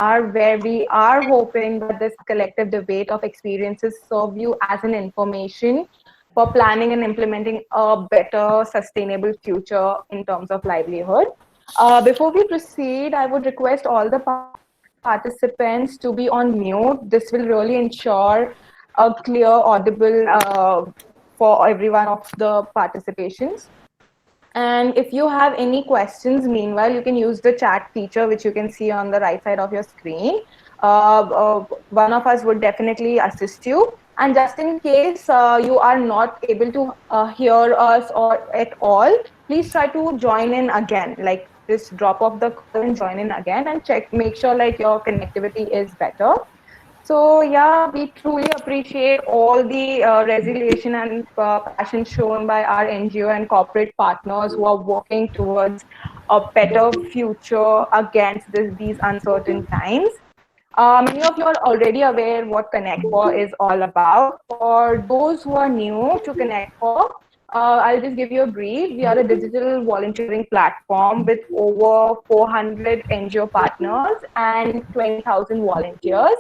where we are hoping that this collective debate of experiences serve you as an information for planning and implementing a better sustainable future in terms of livelihood. Before we proceed, I would request all the participants to be on mute. This will really ensure a clear, audible for every one of the participations. And if you have any questions, meanwhile, you can use the chat feature, which you can see on the right side of your screen. One of us would definitely assist you. And just in case you are not able to hear us or at all, please try to join in again. Like just drop off the call and join in again and check, make sure like your connectivity is better. So yeah, we truly appreciate all the resilience and passion shown by our NGO and corporate partners who are working towards a better future against these uncertain times. Many of you are already aware what Connect4 is all about. For those who are new to Connect4, I'll just give you a brief. We are a digital volunteering platform with over 400 NGO partners and 20,000 volunteers.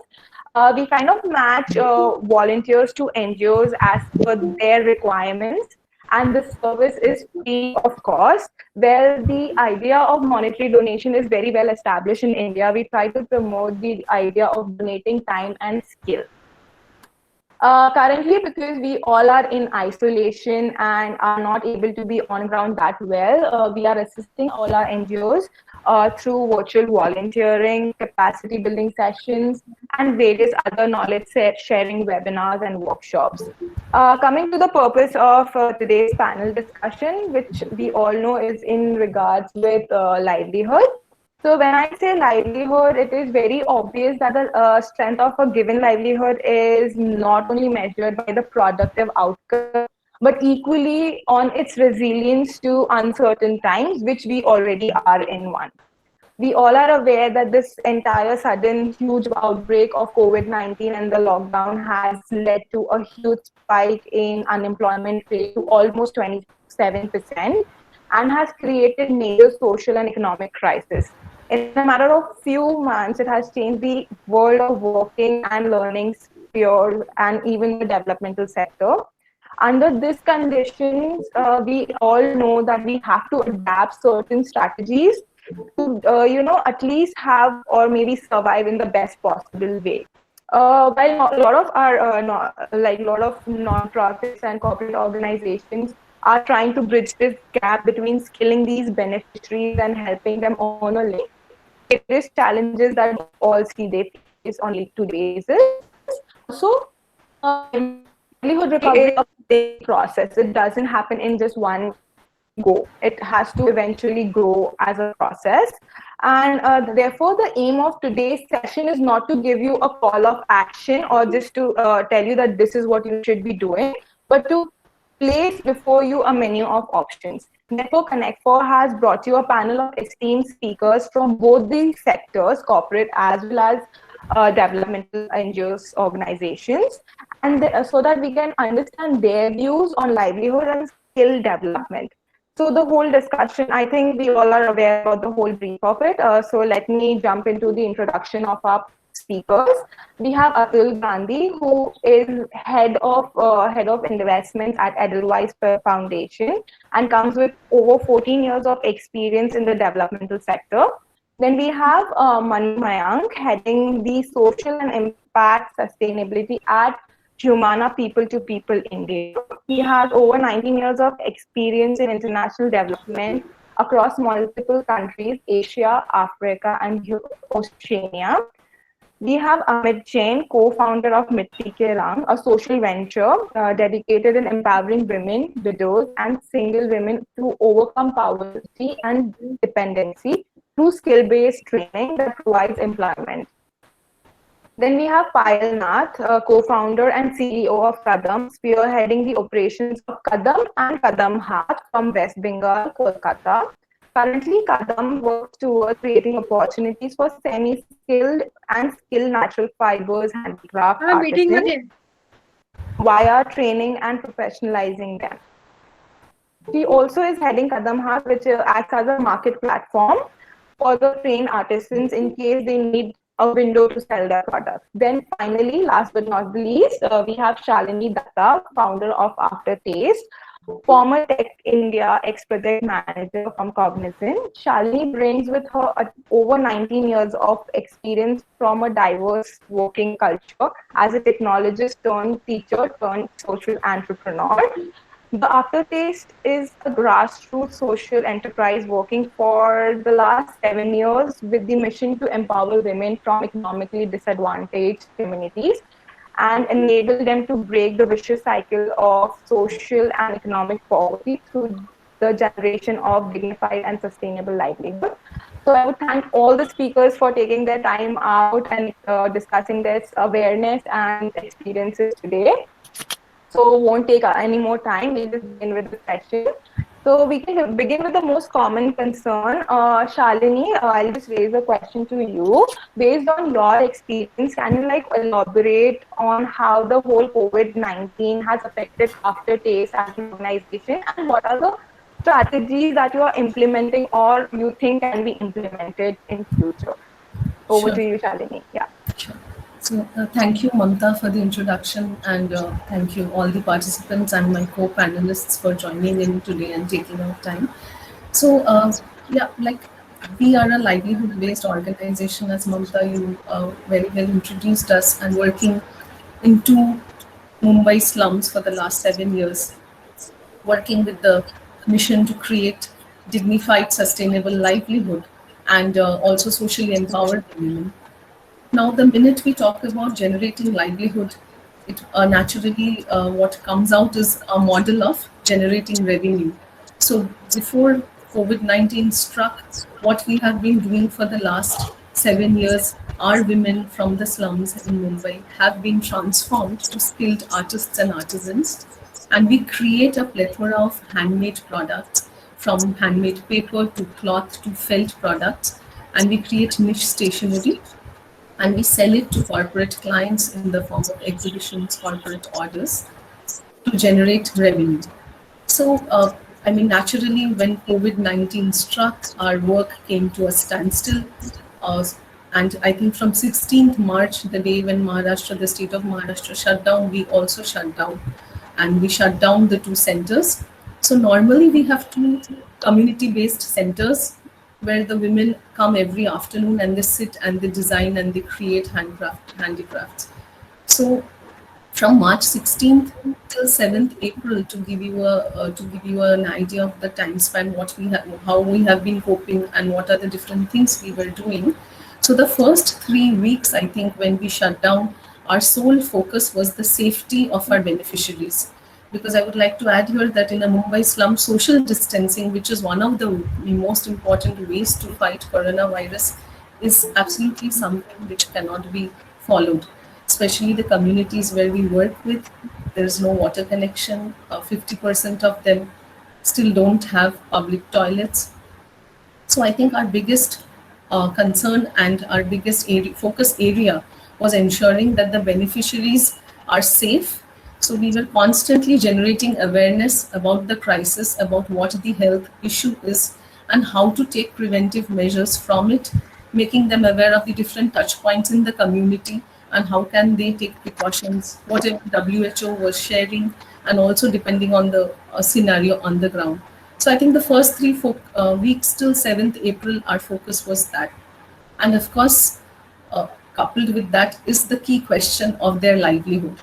We kind of match volunteers to NGOs as per their requirements, and the service is free of cost. Where the idea of monetary donation is very well established in India, we try to promote the idea of donating time and skill. Currently, because we all are in isolation and are not able to be on ground that well, we are assisting all our NGOs through virtual volunteering, capacity building sessions, and various other knowledge sharing webinars and workshops. Coming to the purpose of today's panel discussion, which we all know is in regards with livelihood. So when I say livelihood, it is very obvious that the strength of a given livelihood is not only measured by the productive outcome, but equally on its resilience to uncertain times, which we already are in one. We all are aware that this entire sudden huge outbreak of COVID-19 and the lockdown has led to a huge spike in unemployment rate to almost 27% and has created major social and economic crisis. In a matter of few months, it has changed the world of working and learning sphere and even the developmental sector. Under these conditions, we all know that we have to adapt certain strategies to, at least have or maybe survive in the best possible way. While a lot of our, like a lot of non-profits and corporate organizations are trying to bridge this gap between skilling these beneficiaries and helping them earn a living, various challenges that we all see they face on a day-to-day basis. Also, livelihood recovery is a process. It doesn't happen in just one go. It has to eventually grow as a process. And therefore, the aim of today's session is not to give you a call of action or just to tell you that this is what you should be doing, but to place before you a menu of options. Network Connect4 has brought you a panel of esteemed speakers from both the sectors, corporate as well as developmental NGOs organizations, and so that we can understand their views on livelihood and skill development. So the whole discussion, I think we all are aware about the whole brief of it. So let me jump into the introduction of our speakers. We have Atul Gandhi, who is head of investments at Edelweiss Foundation and comes with over 14 years of experience in the developmental sector. Then we have Manu Mayank, heading the social and impact sustainability at Humana People to People India. He has over 19 years of experience in international development across multiple countries, Asia, Africa, and Oceania. We have Amit Jain, co-founder of Mitti Ke Rang, a social venture dedicated in empowering women, widows, and single women to overcome poverty and dependency through skill-based training that provides employment. Then we have Payal Nath, co-founder and CEO of Kadam, spearheading the operations of Kadam and Kadam Haat from West Bengal, Kolkata. Currently, Kadam works towards creating opportunities for semi-skilled and skilled natural fibers handicraft artisans via training and professionalizing them. She also is heading Kadam Haat, which acts as a market platform for the trained artisans in case they need a window to sell their products. Then finally, last but not the least, we have Shalini Datta, founder of Aftertaste, former Tech India ex-project manager from Cognizant. Shalini brings with her over 19 years of experience from a diverse working culture as a technologist turned teacher turned social entrepreneur. The Aftertaste is a grassroots social enterprise working for the last 7 years with the mission to empower women from economically disadvantaged communities and enable them to break the vicious cycle of social and economic poverty through the generation of dignified and sustainable livelihood. So I would thank all the speakers for taking their time out and discussing this awareness and experiences today. So won't take any more time. We'll just begin with the session. So we can begin with the most common concern. Shalini, I'll just raise a question to you. Based on your experience, can you like elaborate on how the whole COVID-19 has affected Aftertaste as an organization, and what are the strategies that you are implementing or you think can be implemented in future? Over Sure. to you, Shalini. Yeah. Sure. So thank you, Mamta, for the introduction, and thank you all the participants and my co-panelists for joining in today and taking out time. So yeah, like we are a livelihood-based organization, as Mamta you very well introduced us, and working into Mumbai slums for the last 7 years, working with the mission to create dignified, sustainable livelihood and also socially empower the women. Now, the minute we talk about generating livelihood, it naturally what comes out is a model of generating revenue. So, before COVID-19 struck, what we have been doing for the last 7 years, our women from the slums in Mumbai have been transformed to skilled artists and artisans, and we create a plethora of handmade products, from handmade paper to cloth to felt products, and we create niche stationery and we sell it to corporate clients in the form of exhibitions, corporate orders to generate revenue. So, I mean, naturally, when COVID-19 struck, our work came to a standstill. Uh, and I think from 16th March, the day when Maharashtra, the state of Maharashtra shut down, we also shut down. And we shut down the two centers. So normally we have two community-based centers where the women come every afternoon and they sit and they design and they create handicrafts. So from March 16th till 7th April, to give you an idea of the time span, what we have, how we have been coping, and what are the different things we were doing. So the first 3 weeks, I think, when we shut down, our sole focus was the safety of our beneficiaries. Because I would like to add here that in a Mumbai slum, social distancing, which is one of the most important ways to fight coronavirus, is absolutely something which cannot be followed, especially the communities where we work with. There is no water connection. 50% of them still don't have public toilets. So I think our biggest concern and our biggest focus area was ensuring that the beneficiaries are safe. So we were constantly generating awareness about the crisis, about what the health issue is, and how to take preventive measures from it, making them aware of the different touch points in the community and how can they take precautions, whatever WHO was sharing, and also depending on the scenario on the ground. So I think the first 3 weeks till 7th April, our focus was that. And of course, coupled with that is the key question of their livelihood.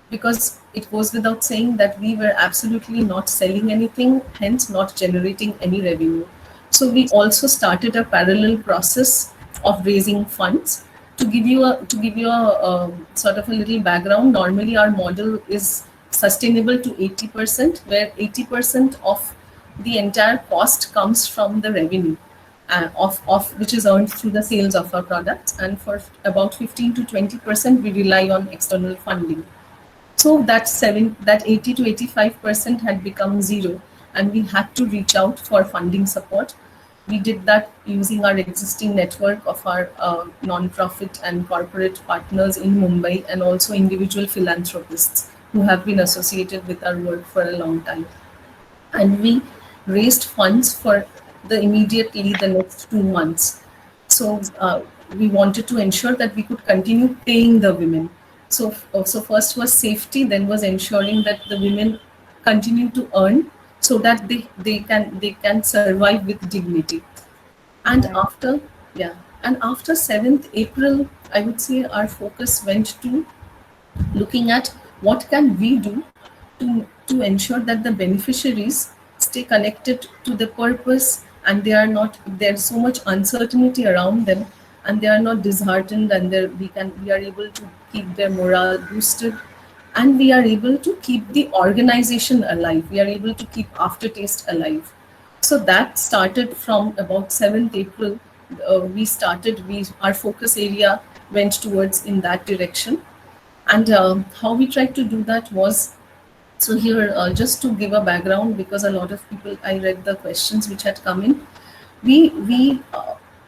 Because it goes without saying that we were absolutely not selling anything, hence not generating any revenue. So we also started a parallel process of raising funds. To give you a sort of a little background, normally our model is sustainable to 80%, where 80% of the entire cost comes from the revenue of which is earned through the sales of our products, and for about 15 to 20% we rely on external funding. So that 80 to 85% had become zero, and we had to reach out for funding support. We did that using our existing network of our non-profit and corporate partners in Mumbai, and also individual philanthropists who have been associated with our work for a long time. And we raised funds for the next 2 months. So we wanted to ensure that we could continue paying the women. So first was safety, then was ensuring that the women continue to earn so that they can survive with dignity. And Right. after, yeah, and after 7th April, I would say our focus went to looking at what can we do to ensure that the beneficiaries stay connected to the purpose, and they are not, there's so much uncertainty around them, and they are not disheartened, and we are able to keep their morale boosted, and we are able to keep the organization alive, we are able to keep aftertaste alive. So that started from about 7th April. Our focus area went towards in that direction. And how we tried to do that was, so here, just to give a background, because a lot of people, I read the questions which had come in. We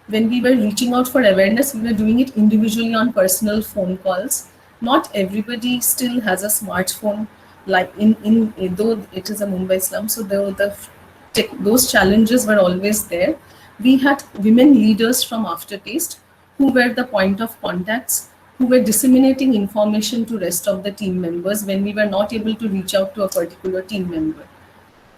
when we were reaching out for awareness, we were doing it individually on personal phone calls. Not everybody still has a smartphone, like though it is a Mumbai slum, so those challenges were always there. We had women leaders from Aftertaste who were the point of contacts, who were disseminating information to rest of the team members when we were not able to reach out to a particular team member.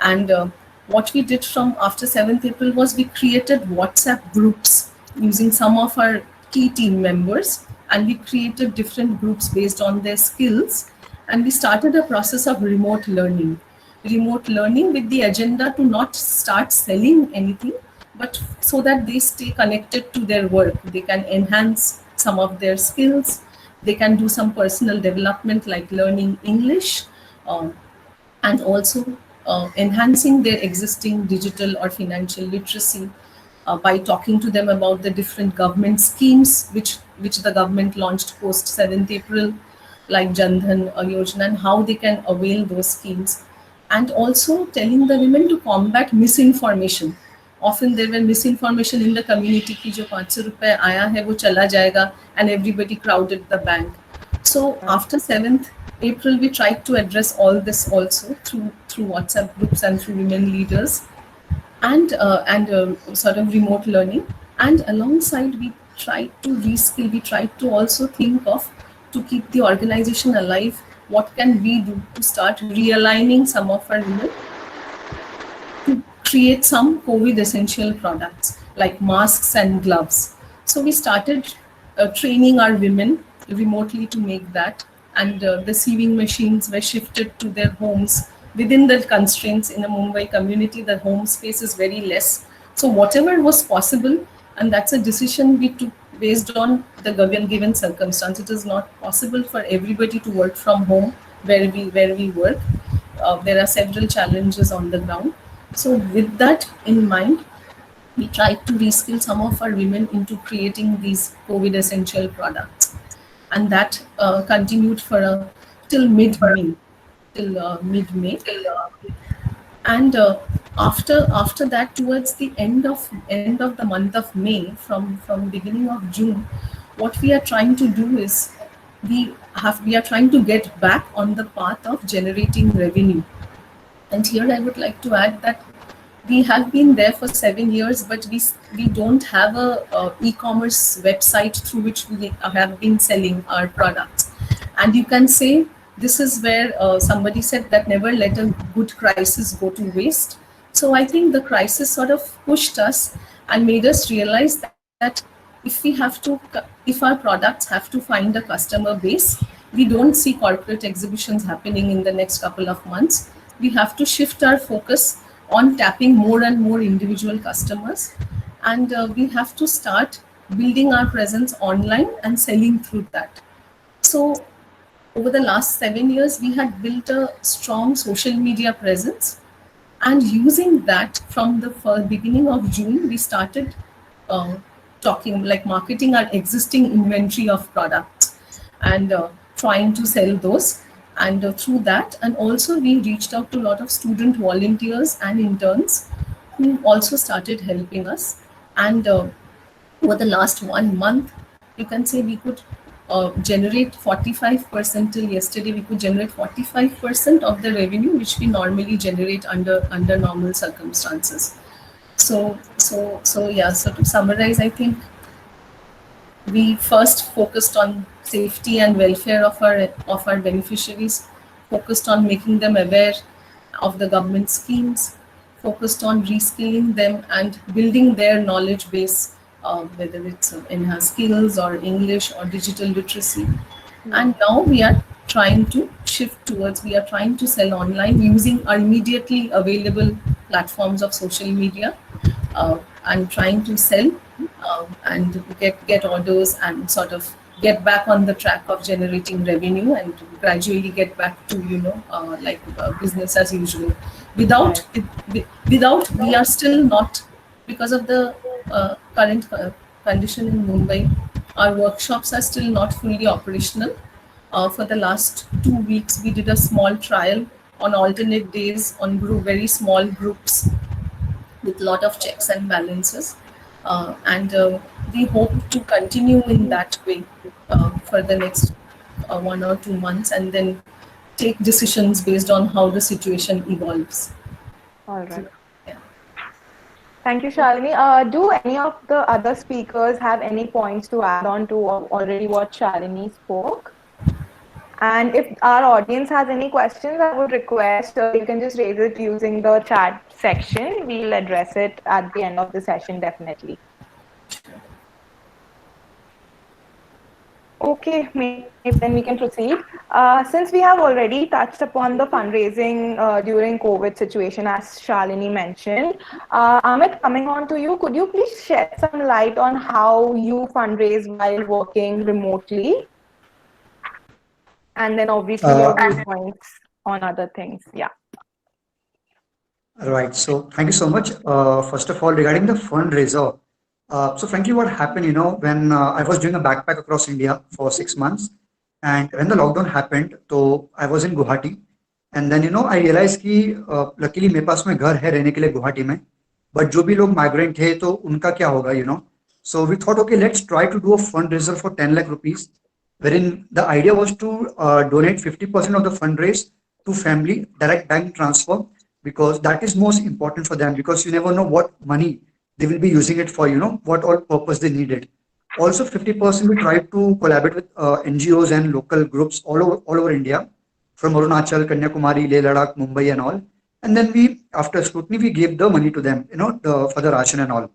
And what we did from after 7th April was we created WhatsApp groups using some of our key team members, and we created different groups based on their skills, and we started a process of remote learning. Remote learning with the agenda to not start selling anything, but so that they stay connected to their work. They can enhance some of their skills. They can do some personal development like learning English, um, and also enhancing their existing digital or financial literacy by talking to them about the different government schemes which the government launched post 7th April, like Jan Dhan Yojana, and how they can avail those schemes. And also telling the women to combat misinformation. Often there were misinformation in the community कि जो 500 रुपए आया है वो चला जाएगा, and everybody crowded the bank. So after 7th April, we tried to address all this also through WhatsApp groups and through women leaders, and sort of remote learning. And alongside, we tried to reskill. We tried to also think of, to keep the organization alive, what can we do to start realigning some of our women to create some COVID essential products like masks and gloves. So we started training our women remotely to make that, and the sewing machines were shifted to their homes within the constraints. In a Mumbai community, the home space is very less. So whatever was possible, and that's a decision we took based on the given circumstance. It is not possible for everybody to work from home where we work. There are several challenges on the ground. So with that in mind, we tried to reskill some of our women into creating these COVID essential products, and that continued for till mid-May. And after that, towards the end of the month of May, from beginning of June, what we are trying to do is we are trying to get back on the path of generating revenue. And here I would like to add that we have been there for 7 years, but we don't have a e-commerce website through which we have been selling our products. And you can say this is where somebody said that never let a good crisis go to waste. So I think the crisis sort of pushed us and made us realize that if our products have to find a customer base, we don't see corporate exhibitions happening in the next couple of months. We have to shift our focus on tapping more and more individual customers, and we have to start building our presence online and selling through that. So over the last 7 years, we had built a strong social media presence, and using that from the beginning of June, we started marketing our existing inventory of products and trying to sell those. And through that, and also we reached out to a lot of student volunteers and interns who also started helping us. And over the last 1 month, you can say we could generate 45% till yesterday. We could generate 45% of the revenue which we normally generate under normal circumstances. So to summarize, I think We first focused on safety and welfare of our beneficiaries, focused on making them aware of the government schemes, focused on reskilling them and building their knowledge base, whether it's enhanced skills or English or digital literacy. And now we are trying to shift towards, we are trying to sell online using our immediately available platforms of social media, and trying to sell, and get orders and sort of get back on the track of generating revenue and gradually get back to, business as usual. Without without, we are still not, because of the current condition in Mumbai, our workshops are still not fully operational. For the last 2 weeks, we did a small trial on alternate days on very small groups with lot of checks and balances. And we hope to continue in that way for the next 1 or 2 months, and then take decisions based on how the situation evolves. All right. Yeah. Thank you, Shalini. Do any of the other speakers have any points to add on to already what Shalini spoke? And if our audience has any questions, I would request you can just raise it using the chat section. We'll address it at the end of the session, definitely. Okay, maybe then we can proceed. Since we have already touched upon the fundraising during COVID situation, as Shalini mentioned, Amit, coming on to you, could you please shed some light on how you fundraise while working remotely? And then obviously your viewpoints on other things. Yeah. Right. So thank you so much. First of all, regarding the fundraiser, so frankly, what happened, when I was doing a backpack across India for 6 months, and when the lockdown happened, so I was in Guwahati, and then I realized कि luckily मेरे पास में घर है रहने के लिए गुवाहाटी में, but जो भी लोग migrant थे तो उनका क्या होगा. So we thought, okay, let's try to do a fundraiser for 10 lakh rupees, wherein the idea was to donate 50% of the fundraise to family direct bank transfer, because that is most important for them, because you never know what money they will be using it for, what all purpose they need it. Also 50% we tried to collaborate with NGOs and local groups all over India, from Arunachal, Kanyakumari, Leh Ladakh, Mumbai and all. And then we, after scrutiny, we gave the money to them, for the ration and all.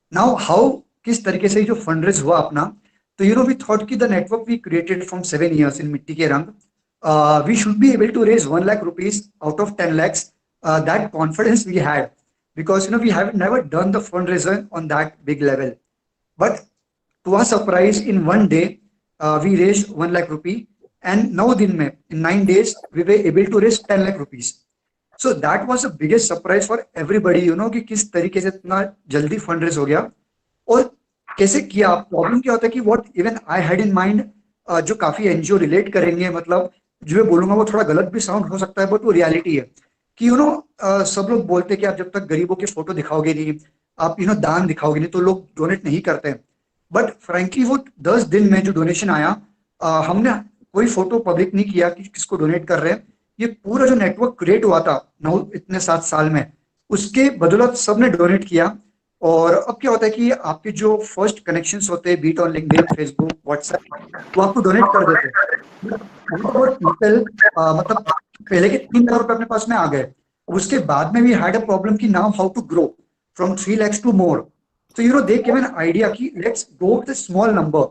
Now how किस तरीके से जो fundraise हुआ अपना, तो we thought कि the network we created from 7 years in Mitti Ke Rang, we should be able to raise 1 lakh rupees out of 10 lakhs. That confidence we had, because we have never done the fundraiser on that big level. But to our surprise, in one day we raised 1 lakh rupee, and now in 9 days we were able to raise 10 lakh rupees. So that was the biggest surprise for everybody, कि किस तरीके से इतना जल्दी fundraise हो गया और कैसे किया. प्रॉब्लम क्या होता है कि what even I had in mind, जो काफी एनजीओ रिलेट करेंगे, मतलब जो मैं बोलूंगा वो थोड़ा गलत भी साउंड हो सकता है, बट वो रियलिटी है कि सब लोग बोलते हैं कि आप जब तक गरीबों के फोटो दिखाओगे नहीं, आप दान दिखाओगे नहीं, तो लोग डोनेट नहीं करते. बट फ्रेंकली वो 10 दिन में जो डोनेशन आया, हमने कोई फोटो पब्लिक नहीं किया कि किसको डोनेट कर रहे हैं. ये पूरा जो नेटवर्क क्रिएट हुआ था इतने 7 साल में, उसके बदौलत सबने डोनेट किया. और अब क्या होता है कि आपके जो फर्स्ट कनेक्शंस होते हैं, be it on LinkedIn, Facebook, WhatsApp, वो आपको डोनेट कर देते हैं. मतलब पहले के 3 लाख रुपए अपने पास में आ गए. उसके बाद में भी हैड अ प्रॉब्लम कि now how to grow from 3 lakhs to more. So they gave an idea कि let's go with a small number.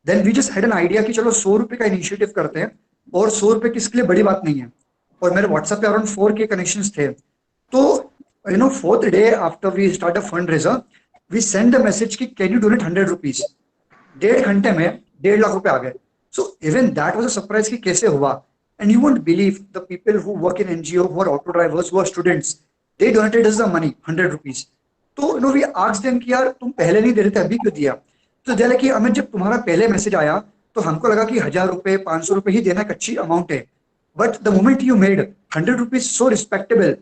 Then we just had an idea कि चलो 100 रुपए का इनिशिएटिव करते हैं, और 100 रुपए किसके लिए बड़ी बात नहीं है. और मेरे व्हाट्सएप पे अराउंड 4K कनेक्शंस थे. तो fourth day after we start a fundraiser, we send a message कि can you donate 100 rupees. 1.5 घंटे में 1.5 लाख रुपए आ गए. So even that was a surprise कि कैसे हुआ. And you won't believe the people who work in NGO, who are auto drivers, who are students, they donated us the money, 100 rupees. तो we asked them कि यार तुम पहले नहीं दे रहे थे, अभी क्यों दिया. तो दे कि अमित, जब तुम्हारा पहले मैसेज आया तो हमको लगा कि 1000 रुपए 500 रुपए ही देना एक अच्छी अमाउंट है. But the moment you made 100 rupees so respectable,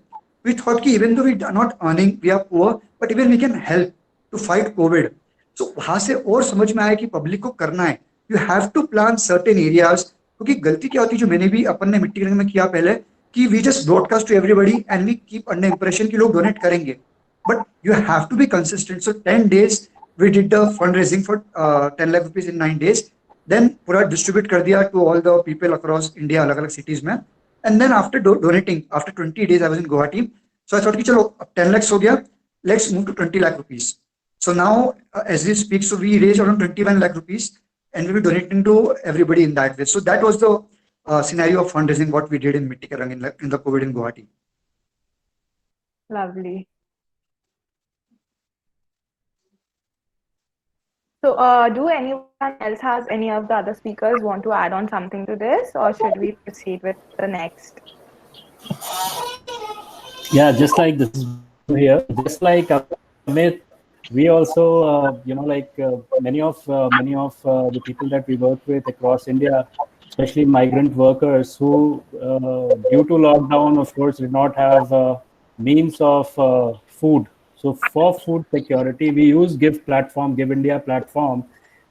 we thought कि even though we are not earning, we are poor, but even we can help to fight COVID. So वहां से और समझ में आया कि पब्लिक को करना है. You have to plan certain areas. क्योंकि गलती क्या होती है जो मैंने भी अपन ने मिट्टी के रंग में किया पहले, कि we just broadcast to everybody and we keep under impression कि लोग डोनेट करेंगे. But you have to be consistent. So 10 days we did the fundraising for 10 lakh rupees in 9 days. Then pura distribute kar diya to all the people across India, alag alag cities mein. And then after donating, after 20 days, I was in Guwahati. So I thought, ki, chalo, ab 10 lakhs ho gaya, let's move to 20 lakh rupees. So now, as we speak, so we raised around 21 lakh rupees and we will donating to everybody in that way. So that was the scenario of fundraising what we did in Mitti Ka Rang in the COVID in Guwahati. Lovely. So, do anyone else has any of the other speakers want to add on something to this, or should we proceed with the next? Yeah, just like this is here, just like Amit, we also, many of the people that we work with across India, especially migrant workers who, due to lockdown, of course, did not have means of food. So for food security, we use Give platform, Give India platform.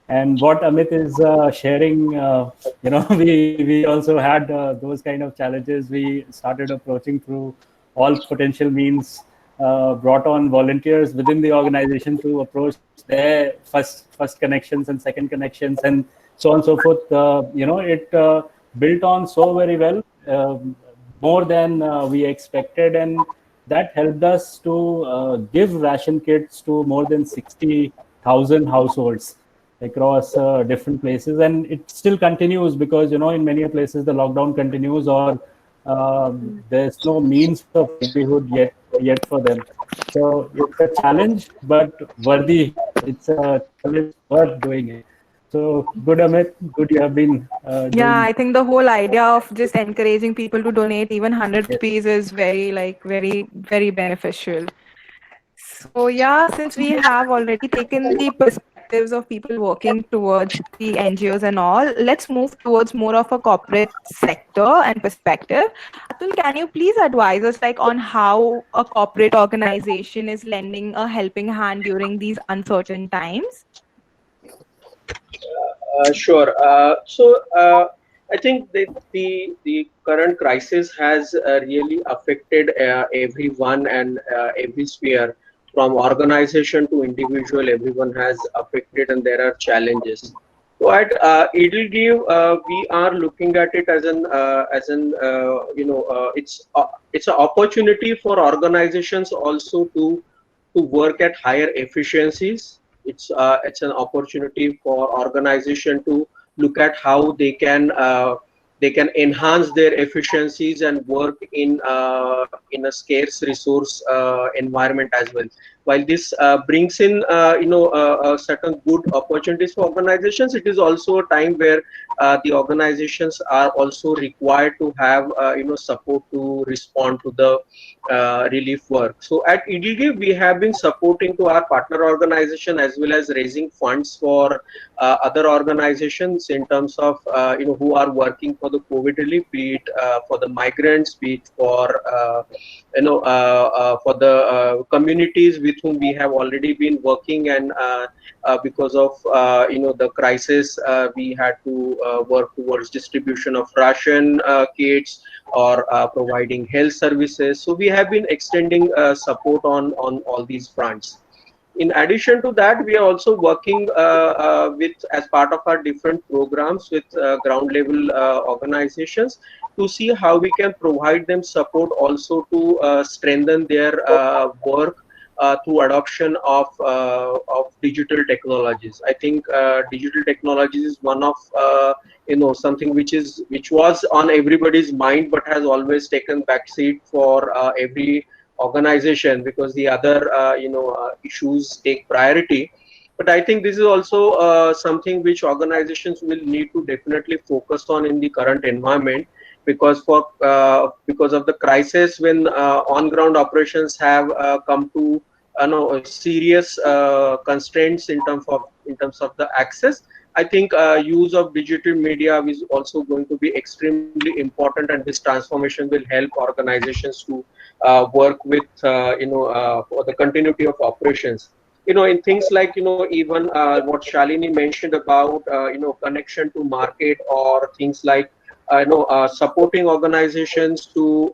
And what Amit is sharing, we also had those kind of challenges. We started approaching through all potential means, brought on volunteers within the organization to approach their first connections and second connections and so on and so forth. It built on so very well, more than we expected, and that helped us to give ration kits to more than 60,000 households across different places, and it still continues because in many places the lockdown continues, or there's no means of livelihood yet for them. So it's a challenge, but worthy. It's a challenge worth doing it. So good, Amit. Good, you have been. Yeah, I think the whole idea of just encouraging people to donate even 100 rupees is very, very beneficial. So yeah, since we have already taken the perspectives of people working towards the NGOs and all, let's move towards more of a corporate sector and perspective. Atul, can you please advise us on how a corporate organization is lending a helping hand during these uncertain times? Sure. I think that the current crisis has really affected everyone and every sphere, from organization to individual. Everyone has affected, and there are challenges. So at Edelgive, we are looking at it as it's an opportunity for organizations also to work at higher efficiencies. It's an opportunity for organization to look at how they can enhance their efficiencies and work in a scarce resource environment as well. While this brings in certain good opportunities for organizations, it is also a time where the organizations are also required to have support to respond to the relief work. So at Edelgive, we have been supporting to our partner organization as well as raising funds for other organizations in terms of who are working for the COVID relief, be it for the migrants, be it for for the communities with whom we have already been working, and because of the crisis, we had to work towards distribution of ration kits or providing health services. So we have been extending support on all these fronts. In addition to that, we are also working with, as part of our different programs, with ground level organizations to see how we can provide them support also to strengthen their work through adoption of digital technologies. I think digital technologies is one of something which was on everybody's mind, but has always taken backseat for every organization because the other issues take priority. But I think this is also something which organizations will need to definitely focus on in the current environment, because of the crisis, when on ground operations have come to serious constraints in terms of the access. I think use of digital media is also going to be extremely important, and this transformation will help organizations to work with for the continuity of operations. In things like even what Shalini mentioned about connection to market, or things like supporting organizations to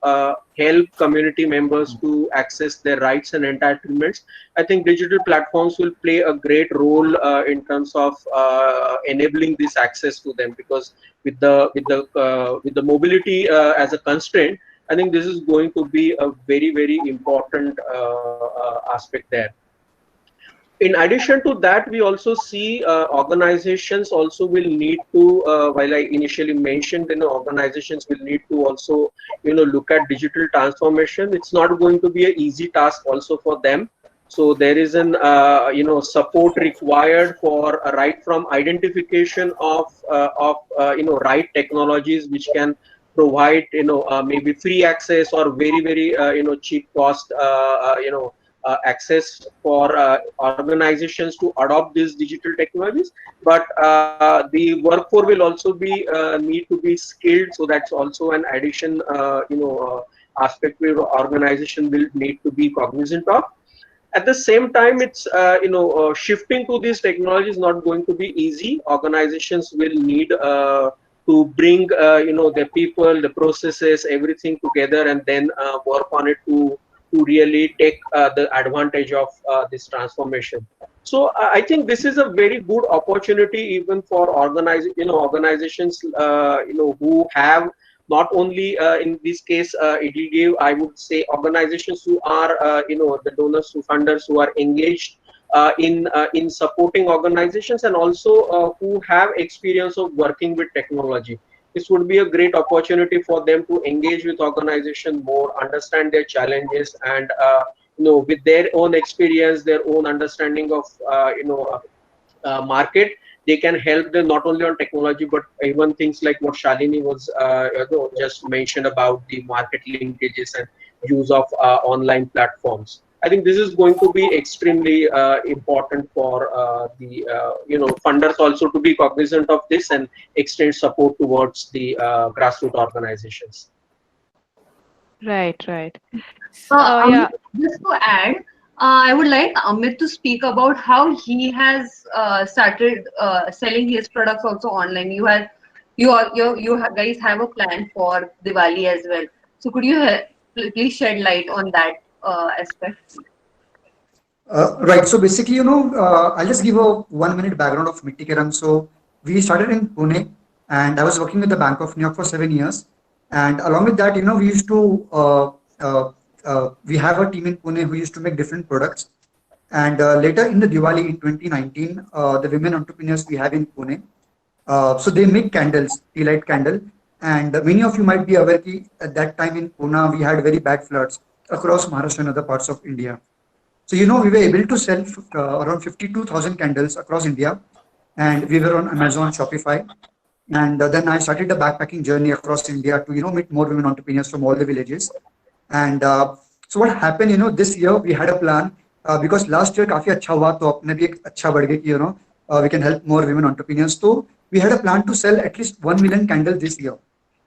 help community members to access their rights and entitlements. I think digital platforms will play a great role in terms of enabling this access to them, because with the mobility as a constraint, I think this is going to be a very, very important aspect there. In addition to that, we also see organizations also will need to, while I initially mentioned, organizations will need to also, look at digital transformation. It's not going to be an easy task also for them. So there is an, support required for right from identification of right technologies which can provide, maybe free access or very, very, cheap cost, access for organizations to adopt these digital technologies. But the workforce will also be need to be skilled, so that's also an addition aspect where organization will need to be cognizant of. At the same time, it's shifting to these technologies is not going to be easy. Organizations will need to bring the people, the processes, everything together, and then work on it to really take the advantage of this transformation. So I think this is a very good opportunity even for organizations who have not only in this case it will give, I would say, organizations who are the donors, who funders who are engaged in supporting organizations, and also who have experience of working with technology. This would be a great opportunity for them to engage with organization more, understand their challenges, and with their own experience, their own understanding of market, they can help them not only on technology but even things like what Shalini was just mentioned about the market linkages and use of online platforms. I think this is going to be extremely important for the funders also to be cognizant of this and extend support towards the grassroots organizations. Right. Yeah. Just to add, I would like Amit to speak about how he has started selling his products also online. You guys have a plan for Diwali as well. So could you please shed light on that aspect? Right. So basically, I'll just give a 1 minute background of Mitti Ke Rang. So we started in Pune, and I was working with the Bank of New York for 7 years. And along with that, we used to we have a team in Pune who used to make different products. And later in the Diwali in 2019, the women entrepreneurs we have in Pune, so they make candles, tea light candle. And many of you might be aware that at that time in Pune, we had very bad floods across Maharashtra and other parts of India. So, we were able to sell around 52,000 candles across India, and we were on Amazon, Shopify. And then I started the backpacking journey across India to, meet more women entrepreneurs from all the villages. And so what happened, this year we had a plan because last year काफी अच्छा हुआ, तो अपने भी एक अच्छा बढ़ गया कि we can help more women entrepreneurs. So we had a plan to sell at least 1 million candles this year.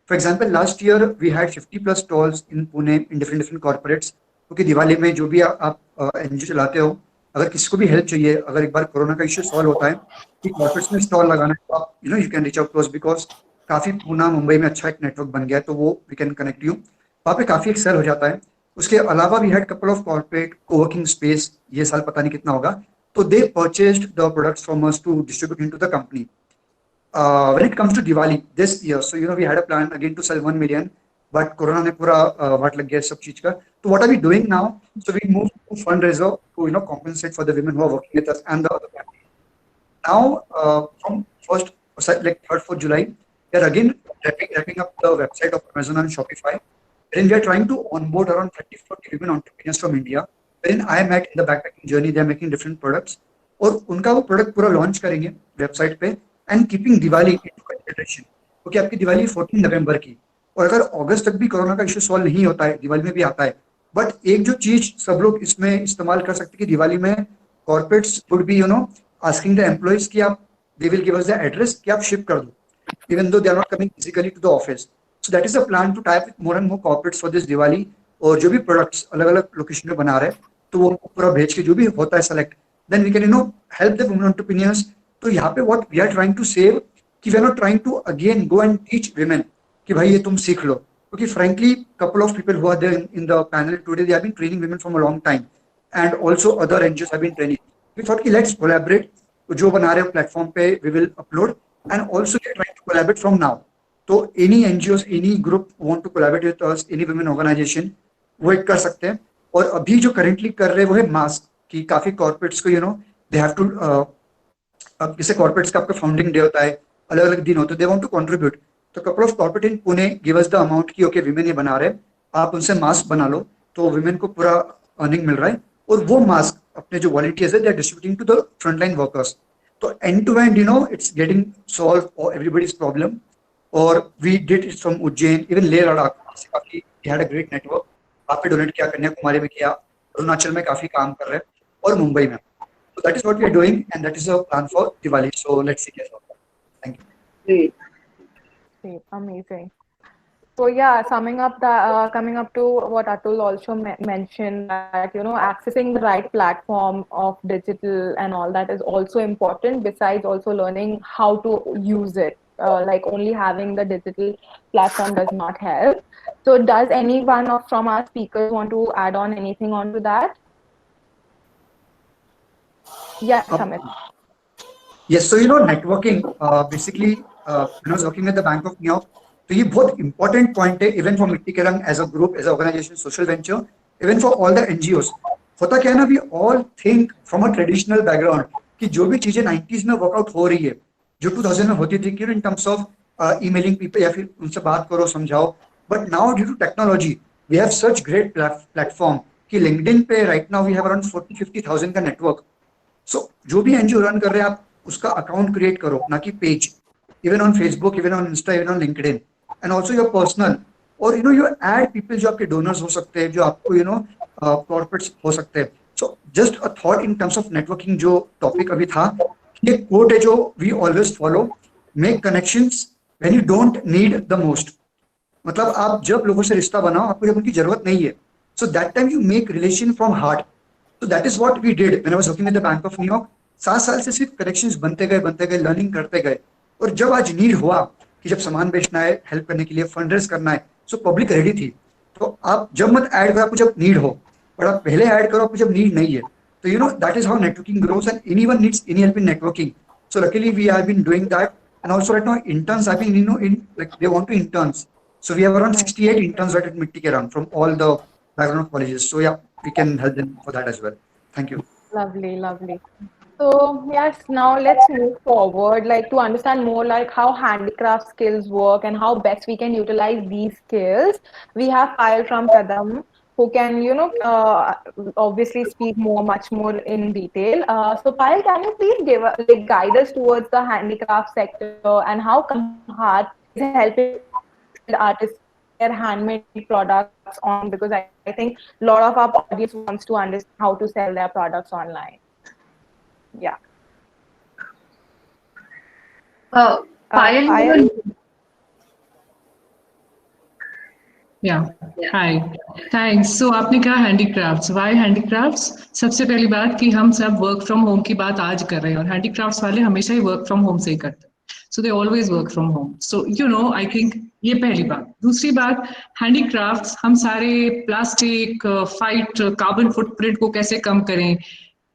For example, last year we had 50+ stalls in Pune in different corporates. क्योंकि दिवाली में जो भी आप NGO चलाते हो, अगर किसी को भी हेल्प चाहिए, अगर एक बार कोरोना का इश्यू सॉल्व होता है कि कॉर्पोरेट्स में स्टॉल लगाना है, तो आप you can reach out to us because काफी पुणे मुंबई में अच्छा एक नेटवर्क बन गया है, तो वो वी कैन कनेक्ट यू, वहाँ पे काफी एक्सेल हो जाता है. उसके अलावा we had couple of corporate coworking space, ये साल पता नहीं कितना होगा, तो they purchased the products from us to distribute into the company. When it comes to Diwali this year, so we had a plan again to sell 1 million, but Corona ने पूरा वाट लग गया सब चीज का. So what are we doing now? So we moved to fundraiser to compensate for the women who are working with us and the other family. Now from 1st, like 3rd, 4th July, we are again wrapping up the website of Amazon and Shopify, wherein we are trying to onboard around 30-40 women entrepreneurs from India, wherein I met in the backpacking journey. They are making different products, और उनका वो product पूरा launch करेंगे website पे, and keeping Diwali into consideration. क्योंकि आपकी दिवाली 14 नवंबर की, और अगर अगस्त तक भी कोरोना का इश्यू सॉल्व नहीं होता है, दिवाली में भी आता है, बट एक जो चीज सब लोग इसमें इस्तेमाल कर सकते हैं कि दिवाली में corporates would be asking the employees कि आप, they will give us the address कि आप शिप कर दो, even though they are not coming physically to the office. So that is a plan to tie up with more and more corporates for this Diwali. और जो भी products अलग अलग location में बना रहे हैं, तो वो पूरा भेज के जो भी होता है select, then we can help the women entrepreneurs. तो यहाँ पे what we are trying to save कि we are not trying to again go and teach women कि भाई ये तुम सीख लो, क्योंकि frankly couple of people who are there in the panel today, they have been training women from a long time, and also other NGOs have been training. We thought कि let's collaborate, जो बना रहे हो platform पे we will upload, and also we are trying to collaborate from now. तो any NGOs, any group want to collaborate with us, any women organization, वो एक कर सकते हैं. और अभी जो currently कर रहे हैं वो है मास्क, कि काफी corporates को they have to अब जैसे corporates का आपका founding day होता है, अलग अलग दिन होते हैं, they want to contribute. तो couple of corporate in Pune give us the amount कि okay women ये बना रहे हैं, आप उनसे मास्क बना लो, तो women को पूरा अर्निंग मिल रहा है, और वो मास्क अपने जो वॉलंटियर्स है they are distributing to the frontline workers. तो end to end it's getting solved or everybody's problem. और we did it from Ujjain, even Leh Ladakh, काफी we had a great network. वहाँ पे donate किया, कन्याकुमारी में किया, अरुणाचल में काफी काम कर रहे हैं, और मुंबई में. So that is what we are doing, and that is our plan for Diwali. So let's see कैसा होता है. Thank you. Great. Great, amazing. So yeah, coming up to what Atul also mentioned, that accessing the right platform of digital and all that is also important. Besides also learning how to use it, like only having the digital platform does not help. So does anyone from our speakers want to add on anything onto that? Yeah, Samit. Yes, so networking, basically, when I was working at the Bank of New York, तो ये बहुत important point है, even for मिट्टी के रंग as a group, as an organization, social venture, even for all the NGOs. होता क्या है ना, we all think from a traditional background कि जो भी चीजें 90s में वर्कआउट हो रही है, जो 2000 में होती थी, in terms of emailing people या फिर उनसे बात करो, समझाओ, but now due to technology, we have such great platform कि LinkedIn पे right now we have around 40-50,000 का network. So जो भी NGO रन कर रहे हैं, आप उसका अकाउंट क्रिएट करो, ना कि page, even on Facebook, even on Insta, even on LinkedIn, and also your personal, और you add people जो आपके donors हो सकते हैं, जो आपको corporates हो सकते हैं. So just a thought in terms of networking, जो topic अभी था, ये quote है जो we always follow, make connections when you don't need the most. मतलब आप जब लोगों से रिश्ता बनाओ, आपको जब उनकी जरूरत नहीं है, so that time you make relation from heart. So that is what we did when I was working at the Bank of New York. 7 साल से सिर्फ कनेक्शंस बनते गए, लर्निंग करते गए, और जब आज नीड हुआ कि जब सामान बेचना है, हेल्प करने के लिए, फंड रेज करना है, सो पब्लिक रेडी थी. तो आप जब मत ऐड करो आपको जब नीड हो, पर आप पहले ऐड करो आपको जब नीड नहीं है. तो that is how networking grows, and anyone needs any help in networking. So luckily we have been doing that, and also right now interns have been in like they want to interns. So we have around 68 interns right at Mitti Ke Rang from all the background of colleges. So yeah, we can help them for that as well. Thank you. Lovely, lovely. So yes, now let's move forward, like to understand more like how handicraft skills work and how best we can utilize these skills. We have Payal from Kadam, who can obviously speak much more in detail. So Payal, can you please guide us towards the handicraft sector and how Kamhat is helping artists their handmade products on, because I think a lot of our audience wants to understand how to sell their products online. Yeah. Payal. Yeah. Hi. Thanks. So आपने कहा handicrafts. Why handicrafts? सबसे पहली बात कि हम सब work from home की बात आज कर रहे हैं, और handicrafts वाले हमेशा ही work from home से ही करते हैं. So they always work from home. So I think ये पहली बात. दूसरी बात, handicrafts, हम सारे प्लास्टिक, फाइट, कार्बन फुटप्रिंट को कैसे कम करें.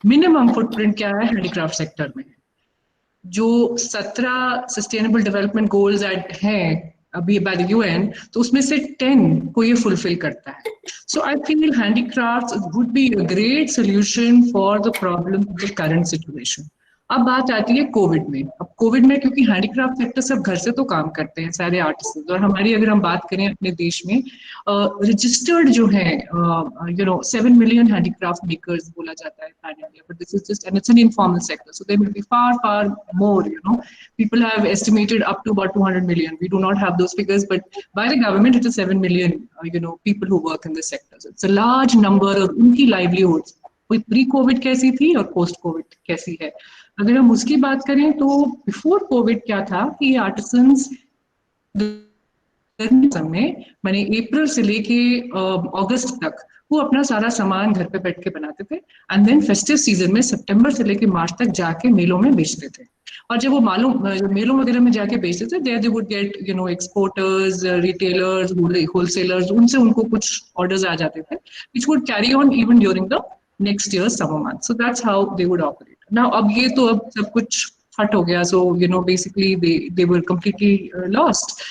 मिनिमम फुटप्रिंट क्या है handicraft सेक्टर में? जो 17 सस्टेनेबल डेवलपमेंट गोल्स हैं अभी बाय द UN, तो उसमें से 10 को ये फुलफिल करता है. So I feel handicrafts would be a great solution for the problem of the current situation. अब बात आती है कोविड में. अब कोविड में क्योंकि हैंडीक्राफ्ट सेक्टर सब घर से तो काम करते हैं सारे आर्टिस्ट, और हमारी अगर हम बात करें अपने देश में रजिस्टर्ड जो है 7 million हैंडीक्राफ्ट मेकर्स बोला जाता है pan India, but this is just and it's an informal sector, so there will be far more. People have estimated up to about 200 million. We do not have those figures, but by the government it is 7 million people who work in this sector. So it's a large number. और उनकी livelihoods pre Covid कैसी थी और post Covid कैसी है. अगर हम उसकी बात करें तो बिफोर कोविड क्या था कि आर्टिसंस में मैंने अप्रैल से लेके अगस्त तक वो अपना सारा सामान घर पे बैठ के बनाते थे, एंड देन फेस्टिव सीजन में सितंबर से लेके मार्च तक जाके मेलों में बेचते थे. और जब वो मेलों वगैरह में जाके बेचते थे, there they would get exporters, retailers, wholesalers, उनसे उनको कुछ ऑर्डर्स आ जाते थे which would carry on even during the next year's summer months. So that's how they would operate. Now अब सब कुछ हट हो गया, so basically they were completely lost.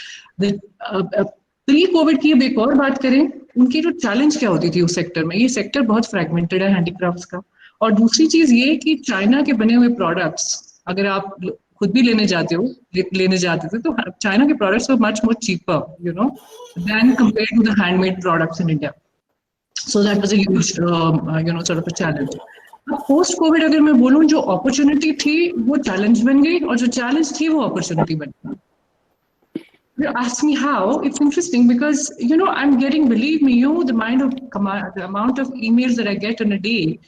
Pre Covid की अब एक और बात करें, उनकी जो चैलेंज क्या होती थी उस सेक्टर में, ये सेक्टर बहुत फ्रेगमेंटेड है हैंडीक्राफ्ट्स का, और दूसरी चीज ये कि चाइना के बने हुए प्रोडक्ट्स अगर आप खुद भी लेने जाते थे तो चाइना के products were much more cheaper than compared to the handmade products in India. So that was a huge, sort of a challenge. Post covid अगर मैं बोलूं, जो अपॉर्चुनिटी थी वो चैलेंज बन गई, और जो चैलेंज थी वो अपॉर्चुनिटी बन गई. You ask me how? It's interesting because I'm getting, believe me, the amount of emails that I get in a day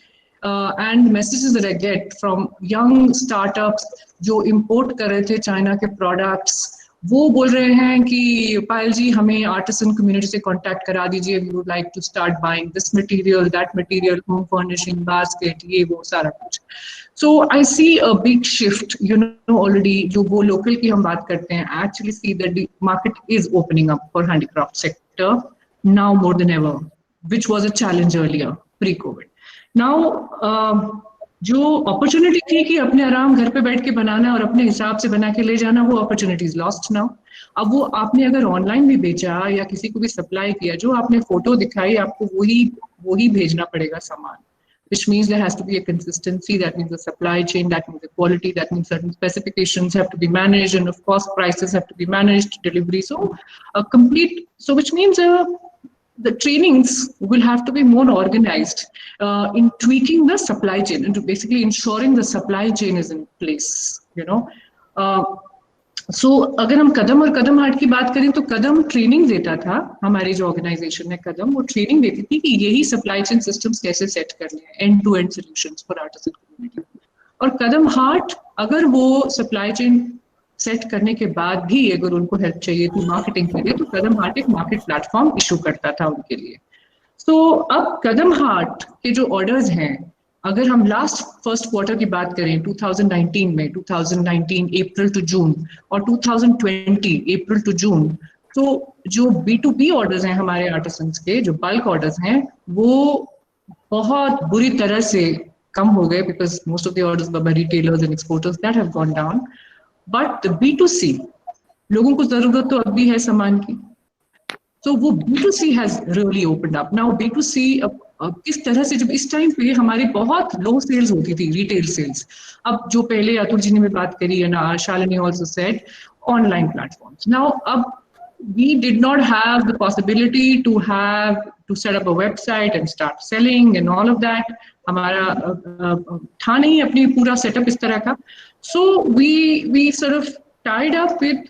and messages that I get from young startups जो import कर रहे थे China के products, वो बोल रहे हैं कि पायल जी हमें आर्टिसन कम्युनिटी से कांटेक्ट करा दीजिए, we would like to start buying this material, that material, home furnishing, basket, ये वो सारा कुछ. So I see a big shift, already जो वो लोकल की हम बात करते हैं, actually see that the market is opening up for handicraft sector now more than ever, which was a challenge earlier pre covid. Now जो opportunity थी कि अपने आराम घर पे बैठ के बनाना और अपने हिसाब से बना के ले जाना, वो अपॉर्चुनिटीज लॉस्ट नाउ. अब वो आपने अगर ऑनलाइन भी बेचा या किसी को भी सप्लाई किया, जो आपने फोटो दिखाई, आपको वही भेजना पड़ेगा सामान, which means there has to be a consistency, that means the supply chain, that means the quality, that means certain specifications have to be managed, and of course prices have to be managed, delivery, so which means the trainings will have to be more organized in tweaking the supply chain and to basically ensuring the supply chain is in place, So अगर हम कदम और कदम हाट की बात करें, तो कदम training देता था, हमारी जो ऑर्गेनाइजेशन है कदम, वो ट्रेनिंग देती थी कि यही सप्लाई चेन सिस्टम्स कैसे सेट करने हैं, end to end solutions for artisan community. और कदम हाट अगर वो सप्लाई चेन सेट करने के बाद भी अगर उनको हेल्प चाहिए थी मार्केटिंग के लिए, तो कदम हाट एक मार्केट प्लेटफॉर्म इशू करता था उनके लिए. तो अब कदम हाट के जो ऑर्डर्स हैं, अगर हम लास्ट फर्स्ट क्वार्टर की बात करें 2019 में, 2019 अप्रैल टू जून और 2020 अप्रैल टू जून, तो जो B2B ऑर्डर्स हैं हमारे आर्टिसंस के, जो बल्क ऑर्डर्स हैं, वो बहुत बुरी तरह से कम हो गए, because most of the orders by retailers and exporters that have gone down. But B2C, लोगों को जरूरत तो अब भी है सामान की, तो वो B2C has really opened up. Now B2C किस तरह से, जब इस टाइम पे हमारी बहुत लो सेल्स होती थी, रिटेल सेल्स, अब जो पहले अतुल जी ने भी बात करी है ना, Shalini also said online platforms. Now अब we did not have the possibility to set up a website and start selling and all of that. हमारा था नहीं अपनी पूरा सेटअप इस तरह का. So we sort of tied up with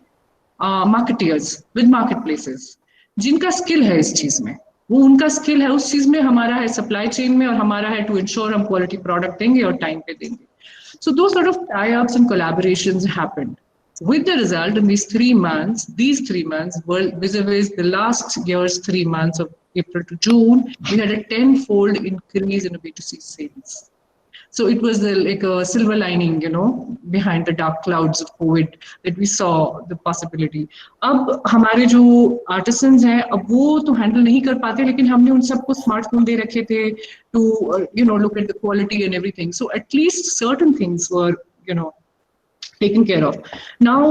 marketeers, with marketplaces, जिनका स्किल है इस चीज में, वो उनका स्किल है उस चीज में, हमारा है सप्लाई चेन में, और हमारा है टू इंश्योर हम क्वालिटी प्रोडक्ट देंगे और टाइम पे देंगे. So those sort of tie-ups and collaborations happened. With the result, in these 3 months were vis-a-vis the last year's 3 months of April to June, we had a 10-fold increase in B2C sales. So it was like a silver lining, behind the dark clouds of COVID, that we saw the possibility. अब हमारे जो artisans हैं, अब वो तो handle नहीं कर पाते, लेकिन हमने उन सबको स्मार्टफोन दे रखे थे to look at the quality and everything. So at least certain things were taken care of. Now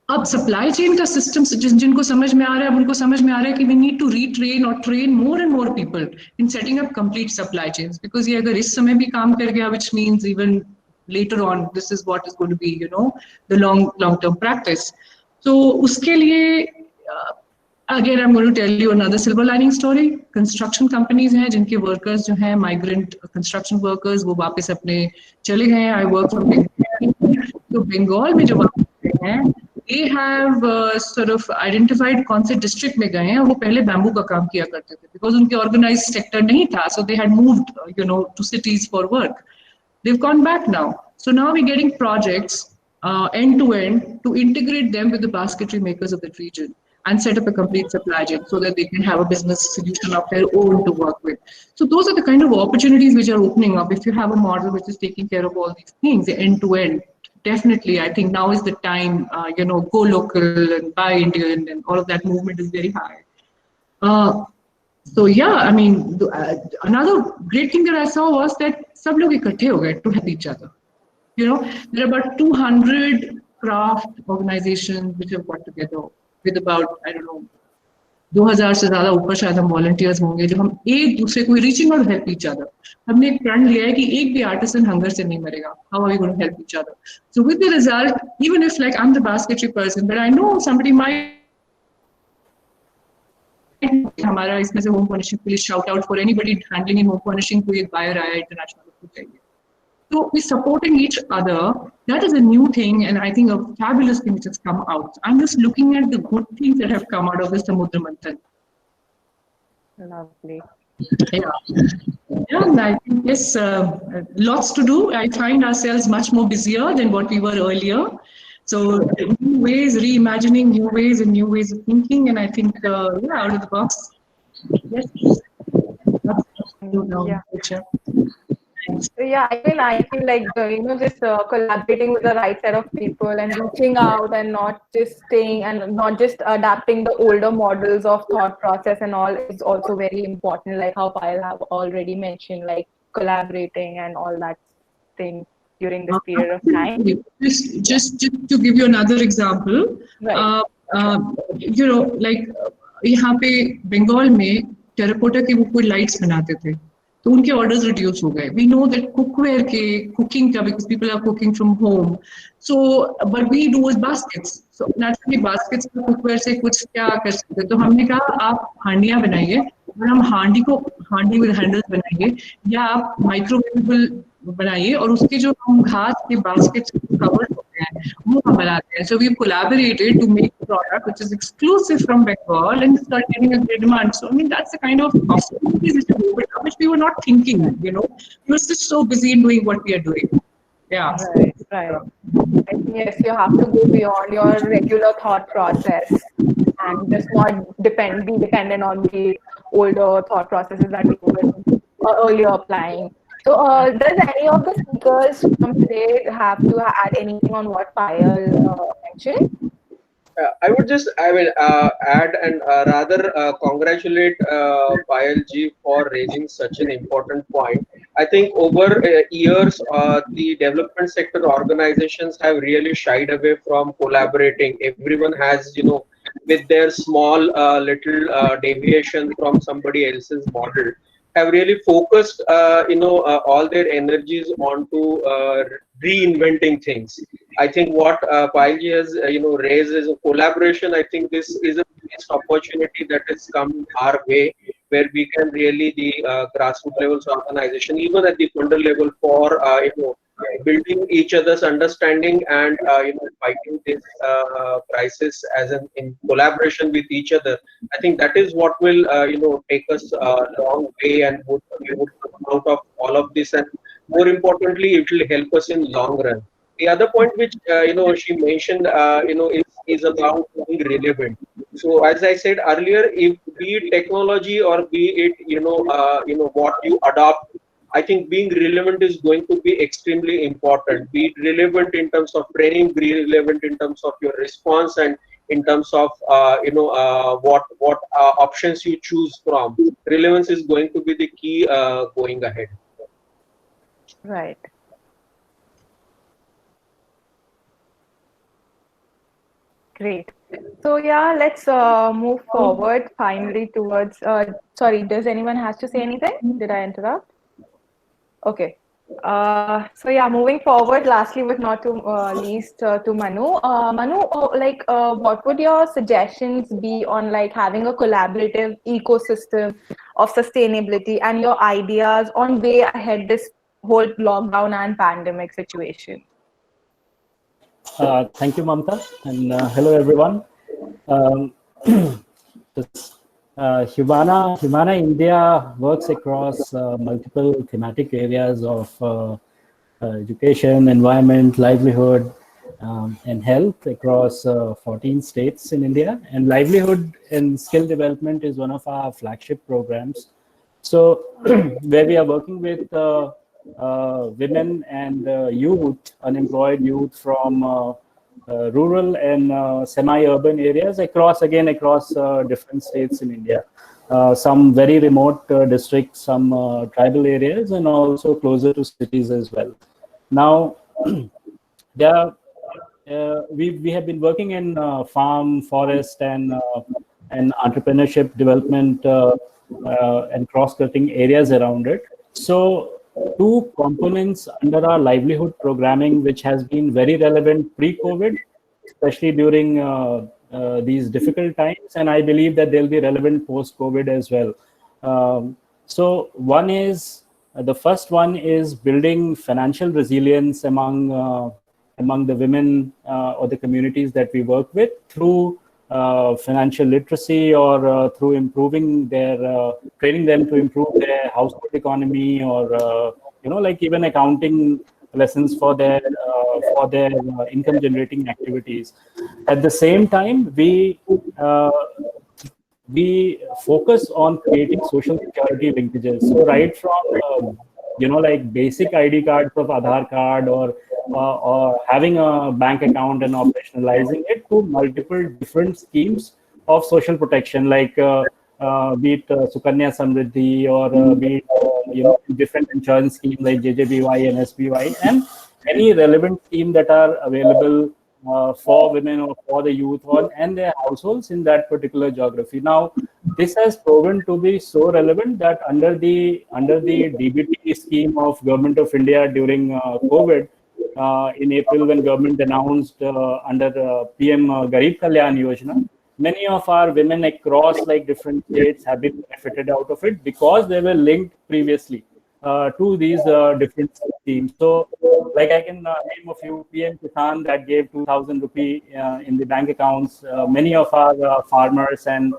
अब सप्लाई चेन का सिस्टम जिनको समझ में आ रहा है, अब उनको समझ में आ रहा है कि वी नीड टू रीट्रेन और train more and more people in setting up complete supply chains, because ये अगर इस समय भी काम कर गया, which means even later on this is what is going to be the long term practice. तो उसके लिए again I am going to tell you another silver lining story. Construction companies हैं जिनके वर्कर्स जो हैं माइग्रेंट कंस्ट्रक्शन वर्कर्स, वो वापस अपने चले गए हैं. आई वर्क फ्रॉम बंगाल, तो बंगाल में जो वापस हैं, they have sort of identified कौन से डिस्ट्रिक्ट में गए हैं, और वो पहले बैम्बू का काम किया करते थे, बिकॉज उनके ऑर्गेनाइज सेक्टर नहीं था, so they had moved to cities for work. They've gone back now, so now we're getting projects end to end to integrate them with the basketry makers of that region. and set up a complete supply chain so that they can have a business solution of their own to work with. So those are the kind of opportunities which are opening up. If you have a model which is taking care of all these things, end to end, definitely, I think now is the time, go local and buy Indian, and all of that movement is very high. So yeah, I mean, another great thing that I saw was that sab log ikatthe ho gaye to help each other. There are about 200 craft organizations which have got together with about, I don't know, 2000 से ज़्यादा ऊपर शायद हम volunteers होंगे जो हम एक दूसरे को reaching out to help each other. हमने एक प्रण लिया है कि एक भी artisan hunger से नहीं मरेगा. How are we going to help each other? So with the result, even if like I'm the basketry person, but I know somebody might हमारा इसमें से home furnishing के लिए shout out for anybody handling in home furnishing कोई एक buyer आया international को चाहिए. So we're supporting each other. That is a new thing, and I think a fabulous thing which has come out. I'm just looking at the good things that have come out of the Samudra Manthan. Lovely. Yeah, and I think yes, lots to do. I find ourselves much more busier than what we were earlier. So new ways, reimagining new ways and new ways of thinking, and I think out of the box. Yes. Yeah. So yeah, I feel like just collaborating with the right set of people and reaching out and not just staying and not just adapting the older models of thought process and all is also very important. Like how Payal have already mentioned, like collaborating and all that thing during this period of time. Just to give you another example, right. Like यहाँ पे बंगाल में terracotta के वो कोई lights बनाते थे. तो उनके orders reduce हो गए. We know that cookware के cooking का because people are cooking from home. So but we do is baskets. So naturally baskets का cookware से कुछ क्या कर सकते. तो हमने कहा आप हांडियाँ बनाइए और हम हांडी with handles बनाएंगे या आप microwavable बनाइए और उसके जो हम घास के baskets covered होते हैं वो हम बनाते हैं. So we've collaborated to make a product which is exclusive from Bengal and start getting a great demand. So I mean that's the kind of possibilities which we were not thinking. We were just so busy in doing what we are doing. Yeah. Right. I think yes, you have to go beyond your regular thought process and just not be dependent on the older thought processes that we were earlier applying. So does any of the speakers from today have to add anything on what Payal mentioned? I would just, add and rather congratulate Payal ji for raising such an important point. I think over years, the development sector organizations have really shied away from collaborating. Everyone has, with their small little deviation from somebody else's model, have really focused, all their energies onto reinventing things. I think what Payal ji has, raised as a collaboration. I think this is a best opportunity that has come our way, where we can really the grassroots levels organization, even at the fundal level, for building each other's understanding and fighting this crisis as in collaboration with each other. I think that is what will take us a long way and would come out of all of this, and more importantly, it will help us in long run. The other point which she mentioned is about being relevant. So as I said earlier, if be it technology or be it what you adopt, I think being relevant is going to be extremely important. Be it relevant in terms of training, be relevant in terms of your response, and in terms of what options you choose from. Relevance is going to be the key going ahead. Right. Great. So yeah, let's move forward finally towards. Sorry, does anyone has to say anything? Did I interrupt? Okay. So yeah, moving forward, lastly but not to least, to Manu. Manu, what would your suggestions be on like having a collaborative ecosystem of sustainability and your ideas on way ahead this whole lockdown and pandemic situation? Thank you, Mamta, and hello everyone. Humana India works across multiple thematic areas of education, environment, livelihood, and health across 14 states in India. And livelihood and skill development is one of our flagship programs. So where we are working with women and youth, unemployed youth from rural and semi-urban areas across different states in India. Some very remote districts, some tribal areas, and also closer to cities as well. Now, we have been working in farm, forest, and entrepreneurship development and cross-cutting areas around it. So, two components under our livelihood programming, which has been very relevant pre-COVID, especially during these difficult times, and I believe that they'll be relevant post-COVID as well. So one is, the first one is building financial resilience among the women or the communities that we work with through financial literacy or through improving their, training them to improve their household economy, or like even accounting lessons for their income generating activities. At the same time, we focus on creating social security linkages. So right from like basic ID cards of Aadhaar card, or having a bank account and operationalizing it, to multiple different schemes of social protection, like be it Sukanya Samriddhi, or be it different insurance schemes like JJBY and SBY, and any relevant scheme that are available for women or for the youth and their households in that particular geography. Now, this has proven to be so relevant that under the DBT scheme of Government of India during COVID, in April, when government announced under PM Garib Kalyan Yojana, many of our women across like different states have been benefited out of it because they were linked previously to these different schemes. So, like I can name a few: PM Kisan, that gave 2,000 rupee in the bank accounts. Many of our farmers and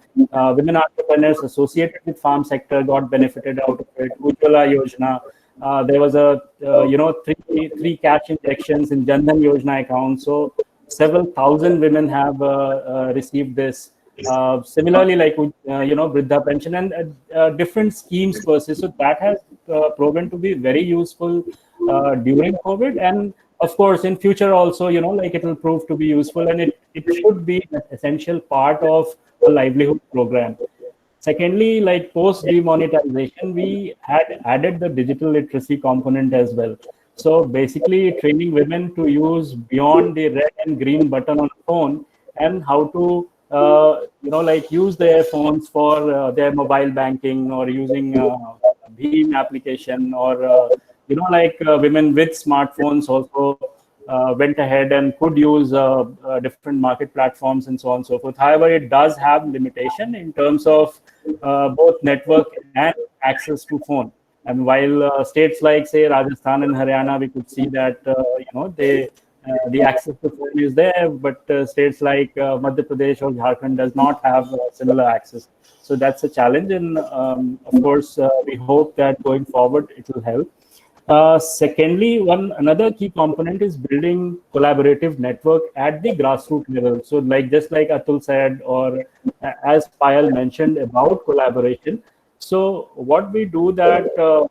women entrepreneurs associated with farm sector got benefited out of it. Ujjwala Yojana. There was a three cash injections in Jan Dhan Yojana account. So several thousand women have received this. Similarly, like Vriddha pension and different schemes per se. So that has proven to be very useful during COVID, and of course in future also, like it will prove to be useful, and it should be an essential part of a livelihood program. Secondly, like post demonetization, we had added the digital literacy component as well. So basically training women to use beyond the red and green button on the phone, and how to like use their phones for their mobile banking, or using Bheem application, or women with smartphones also went ahead and could use different market platforms and so on and so forth. However, it does have limitation in terms of both network and access to phone. And while states like, say, Rajasthan and Haryana, we could see that the access to phone is there, but states like Madhya Pradesh or Jharkhand does not have similar access. So that's a challenge, and of course, we hope that going forward it will help. Secondly, another key component is building collaborative network at the grassroots level. So just like Atul said, or as Payal mentioned about collaboration. So what we do that,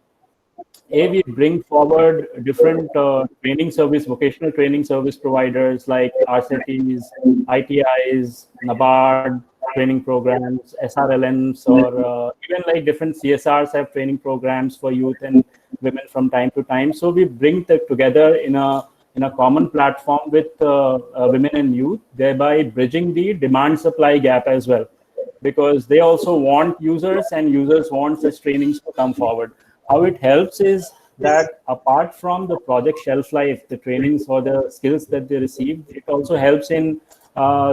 we bring forward different vocational training service providers like RCTs, ITIs, NABARD training programs, SRLMs, or even like different CSRs have training programs for youth and women from time to time. So we bring them together in a common platform with women and youth, thereby bridging the demand supply gap as well, because they also want users, and users want such trainings to come forward. How it helps is that apart from the project shelf life, the trainings or the skills that they receive, it also helps in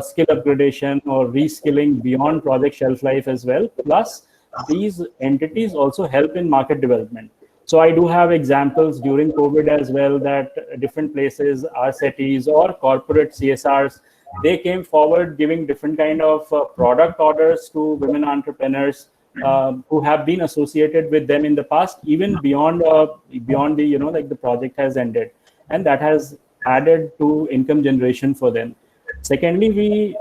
skill upgradation or reskilling beyond project shelf life as well. Plus, these entities also help in market development. So I do have examples during COVID as well, that different places, RCTs or corporate CSRs, they came forward giving different kind of product orders to women entrepreneurs who have been associated with them in the past, even beyond the the project has ended, and that has added to income generation for them. Secondly, we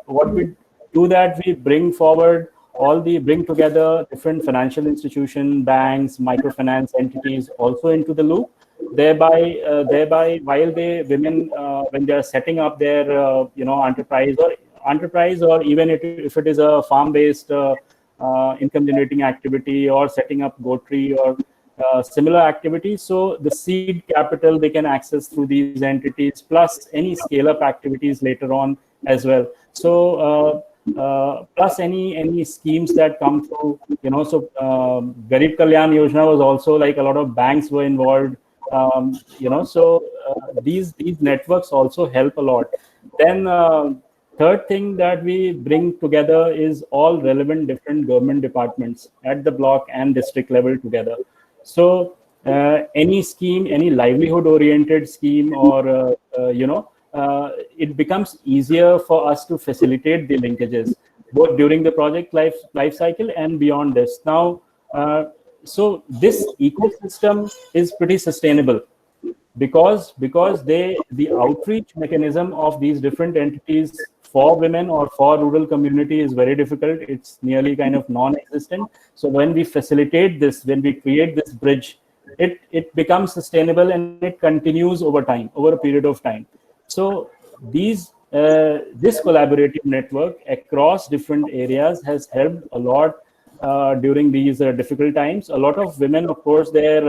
bring together different financial institutions, banks, microfinance entities also into the loop. Thereby, while women when they are setting up their enterprise, or even if it is a farm-based income generating activity, or setting up goatry or similar activities, so the seed capital they can access through these entities, plus any scale-up activities later on as well. So plus any schemes that come through, so Garib Kalyan Yojana was also like a lot of banks were involved, so these networks also help a lot. Then third thing that we bring together is all relevant different government departments at the block and district level together. So any scheme, any livelihood oriented scheme, or it becomes easier for us to facilitate the linkages both during the project life cycle and beyond this. Now, so this ecosystem is pretty sustainable because the outreach mechanism of these different entities for women or for rural community is very difficult. It's nearly kind of non-existent. So when we facilitate this, when we create this bridge, it becomes sustainable and it continues over time, over a period of time. So this collaborative network across different areas has helped a lot during these difficult times. A lot of women, of course, their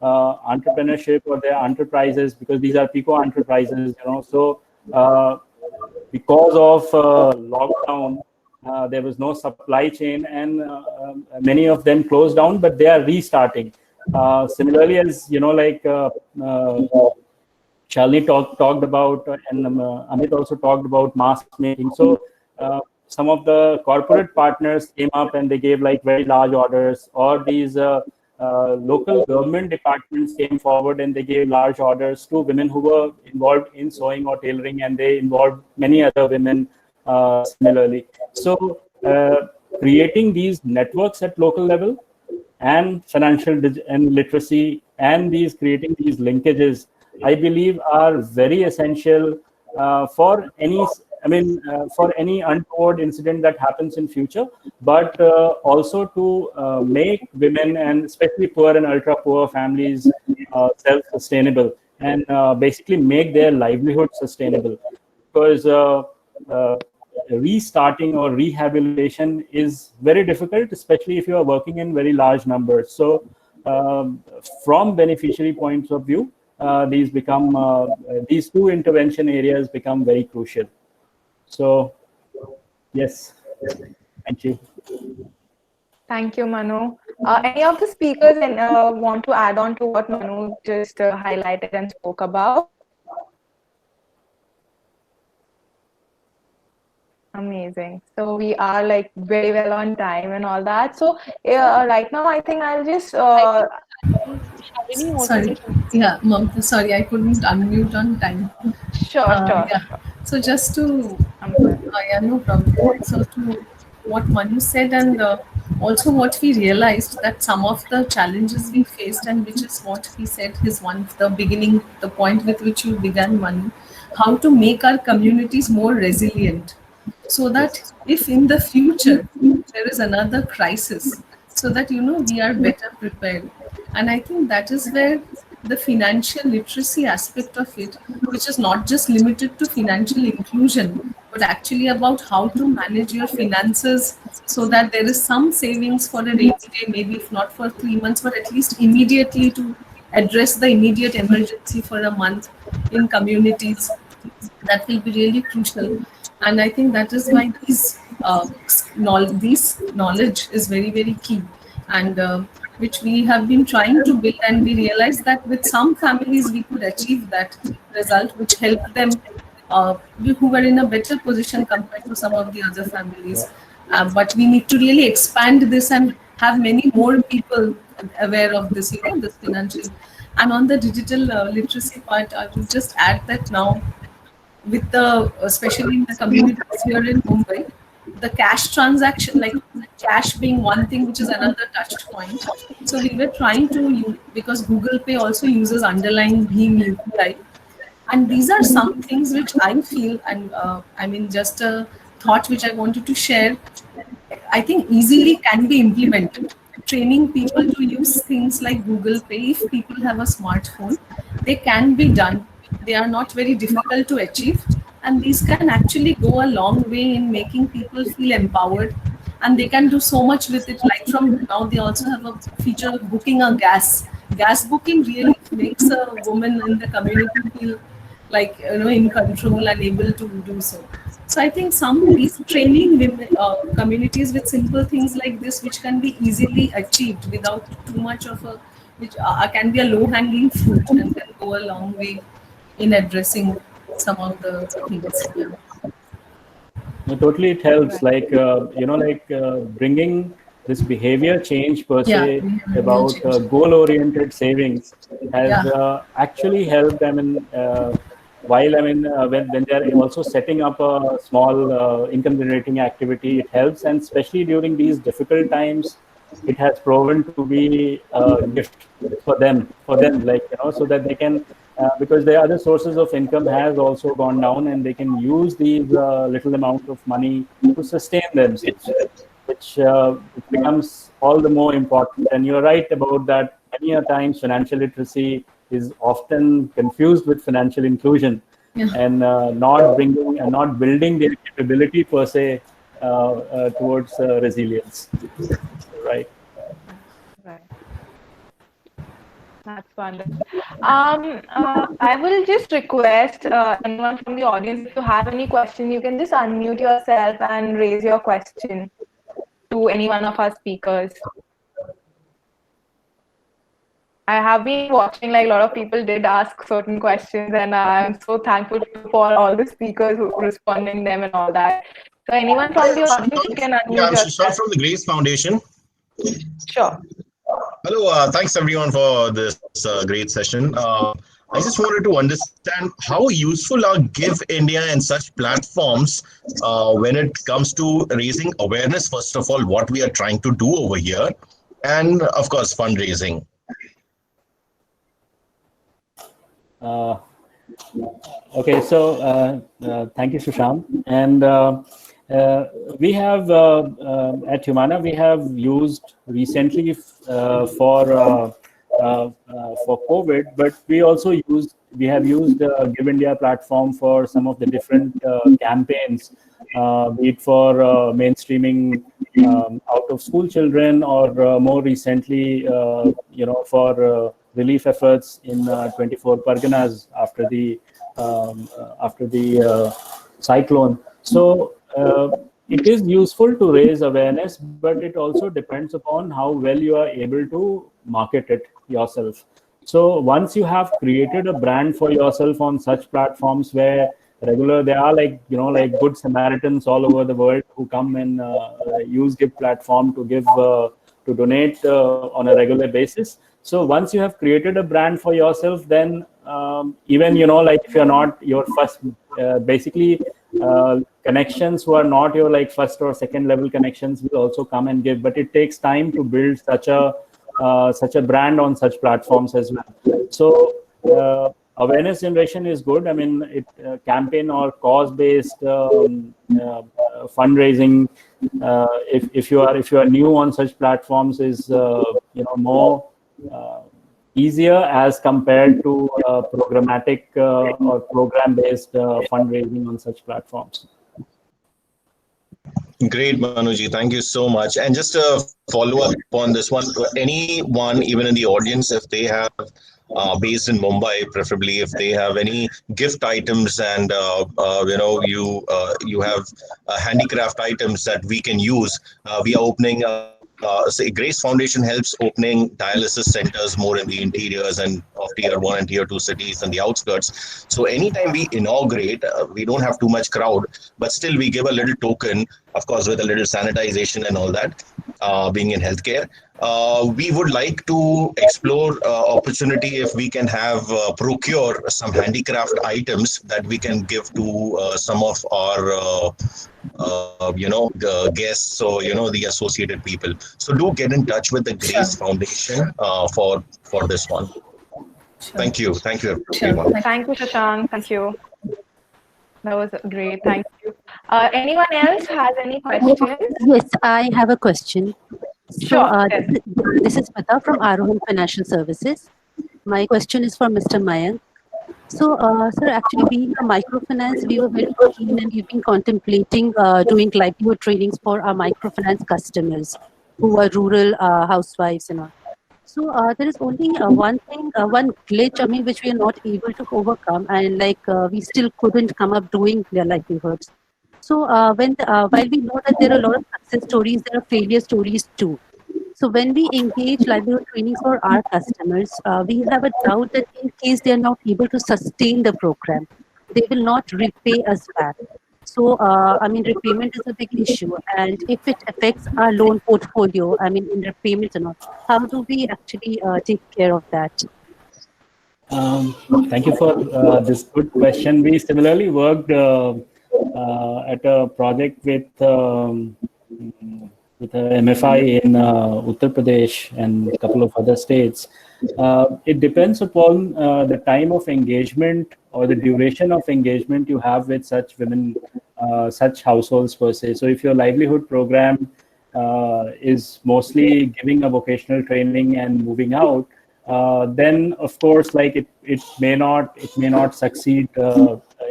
entrepreneurship or their enterprises, because these are PICO enterprises, so because of lockdown, there was no supply chain, and many of them closed down, but they are restarting. Similarly, as Shalini talked about, and Amit also talked about mask making. So some of the corporate partners came up and they gave like very large orders, or these local government departments came forward and they gave large orders to women who were involved in sewing or tailoring, and they involved many other women similarly. So creating these networks at local level and financial and literacy, and creating these linkages, I believe are very essential for any untoward incident that happens in future, but also to make women, and especially poor and ultra poor families, self-sustainable, and basically make their livelihood sustainable. Because restarting or rehabilitation is very difficult, especially if you are working in very large numbers. So from beneficiary points of view, these two intervention areas become very crucial. So yes, thank you. Thank you, Manu. Any of the speakers want to add on to what Manu just highlighted and spoke about? Amazing. So we are like very well on time and all that. So right now, I think I'll just. Sorry, yeah, Mamta, sorry, I couldn't unmute on time. Sure. Yeah. So just to, yeah, no problem. So to what Manu said, and also what we realized, that some of the challenges we faced, and which is what he said is one of the beginning, the point with which you began, Manu, how to make our communities more resilient, so that if in the future there is another crisis, so that we are better prepared. And I think that is where the financial literacy aspect of it, which is not just limited to financial inclusion, but actually about how to manage your finances so that there is some savings for a rainy day, maybe if not for 3 months, but at least immediately to address the immediate emergency for a month in communities. That will be really crucial. And I think that is why this knowledge is very, very key, and which we have been trying to build. And we realized that with some families we could achieve that result, which helped them who were in a better position compared to some of the other families. But we need to really expand this and have many more people aware of this, this financial. And on the digital literacy part, I would just add that now, with especially in the communities here in Mumbai, the cash transaction, like cash being one thing, which is another touch point. So we were trying to use, because Google Pay also uses underlying BHIM UPI. And these are some things which I feel, and I mean, just a thought which I wanted to share, I think easily can be implemented. Training people to use things like Google Pay, if people have a smartphone, they can be done. They are not very difficult to achieve. And these can actually go a long way in making people feel empowered. And they can do so much with it. Like from now, they also have a feature of booking a gas. Gas booking really makes a woman in the community feel like, in control and able to do so. So I think these training women, communities with simple things like this, which can be easily achieved without too much of a, which can be a low-hanging fruit and can go a long way in addressing some of the things. No, totally, it helps. Like bringing this behavior change per se about goal-oriented savings has actually helped. I mean, when they are also setting up a small income generating activity, it helps, and especially during these difficult times, it has proven to be a gift for them, like, so that they can, because their other sources of income has also gone down, and they can use these little amount of money to sustain themselves, which becomes all the more important. And you're right about that. Many a times financial literacy is often confused with financial inclusion, and not building their capability per se towards resilience. Right. That's wonderful. I will just request anyone from the audience, if you have any question, you can just unmute yourself and raise your question to any one of our speakers. I have been watching, like, a lot of people did ask certain questions, and I'm so thankful for all the speakers who responding them and all that. So anyone from the audience, you can unmute I'm yourself. Shashank from the Grace Foundation. Sure. Hello, thanks everyone for this great session. I just wanted to understand how useful are Give India and such platforms when it comes to raising awareness, first of all, what we are trying to do over here, and of course, fundraising. Okay, so thank you, Shashank. And we have at Humana, we have used recently for COVID, but we have used Give India platform for some of the different campaigns, be it for mainstreaming out of school children, or more recently, for relief efforts in 24 Parganas after the cyclone. So it is useful to raise awareness, but it also depends upon how well you are able to market it yourself. So once you have created a brand for yourself on such platforms where there are like good Samaritans all over the world who come and use Give platform to give to donate on a regular basis. So once you have created a brand for yourself, then even if you're not your first, basically connections who are not your first or second level connections will also come and give, but it takes time to build such a brand on such platforms as well. So awareness generation is good. I mean, campaign or cause-based fundraising, if you are new on such platforms, is more easier as compared to programmatic or program-based fundraising on such platforms. Great, Manuji. Thank you so much. And just a follow-up on this one, anyone, even in the audience, if they have based in Mumbai, preferably if they have any gift items and you have handicraft items that we can use, we are opening Grace Foundation helps opening dialysis centers more in the interiors and of tier 1 and tier 2 cities and the outskirts. So anytime we inaugurate, we don't have too much crowd, but still we give a little token, of course, with a little sanitization and all that, being in healthcare. We would like to explore opportunity if we can have procure some handicraft items that we can give to some of our guests, so the associated people. So do get in touch with the Grace Foundation for this one. Thank you. Thank you, Sure. everyone. Thank you, Shashank. Thank you. That was great. Thank you. Anyone else has any questions? Yes, I have a question. So, Sure. Yes. this is Mata from Arohan Financial Services. My question is for Mr. Mayank. So, sir, actually being a microfinance, we were very keen and we've been contemplating doing livelihood trainings for our microfinance customers who are rural housewives and all. So there is only one thing, one glitch, I mean, which we are not able to overcome, and we still couldn't come up doing their livelihoods. So while we know that there are a lot of success stories, there are failure stories too. So when we engage livelihood trainings for our customers, we have a doubt that in case they are not able to sustain the program, they will not repay us back. So, I mean, repayment is a big issue. And if it affects our loan portfolio, I mean, in repayments and all, how do we actually take care of that? Thank you for this good question. We similarly worked at a project with a MFI in Uttar Pradesh and a couple of other states. It depends upon the time of engagement or the duration of engagement you have with such women, such households per se. So if your livelihood program is mostly giving a vocational training and moving out, then of course, like it may not succeed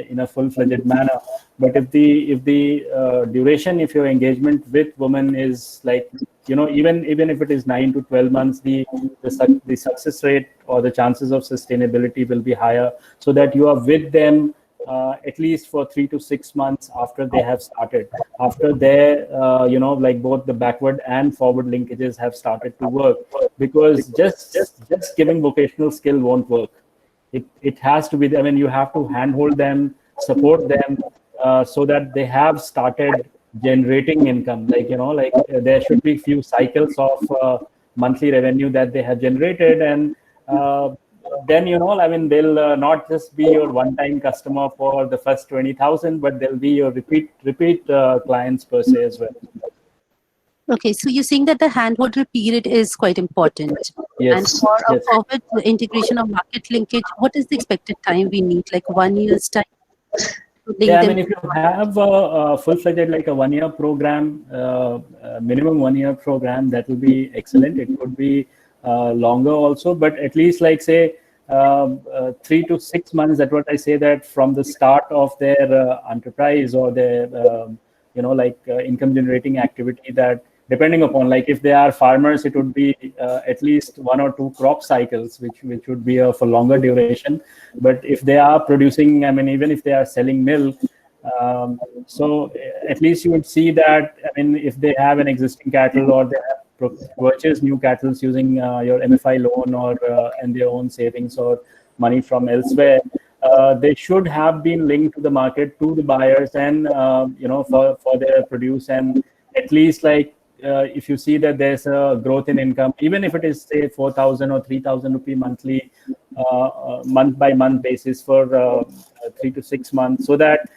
in a full-fledged manner. But if the duration, if your engagement with women is like, you know, even if it is 9 to 12 months, the success rate or the chances of sustainability will be higher, so that you are with them at least for 3 to 6 months after they have started, after their you know, like both the backward and forward linkages have started to work. Because just giving vocational skill won't work. It has to be, I mean, you have to handhold them, support them, so that they have started generating income. Like, you know, like there should be few cycles of monthly revenue that they have generated, and then, you know, I mean, they'll not just be your one-time customer for the first 20,000, but they'll be your repeat clients per se as well. Okay, so you're saying that the handholder period is quite important. Yes. And for a Yes. forward integration of market linkage, what is the expected time we need? Like 1 year's time? To link Yeah, I them mean, if you have a full-fledged, like a 1 year program, minimum 1 year program, that will be excellent. It could be longer also, but at least, like, say 3 to 6 months. That's what I say, that from the start of their enterprise or their you know, like income generating activity, that depending upon, like, if they are farmers, it would be at least 1 or 2 crop cycles, which would be for longer duration. But if they are producing, I mean, even if they are selling milk, so at least you would see that, I mean, if they have an existing cattle or they have purchased new cattle using your MFI loan or and their own savings or money from elsewhere, they should have been linked to the market, to the buyers, and you know, for their produce. And at least, like, if you see that there's a growth in income, even if it is, say, 4,000 or 3,000 rupee monthly, month by month basis for 3 to 6 months, so that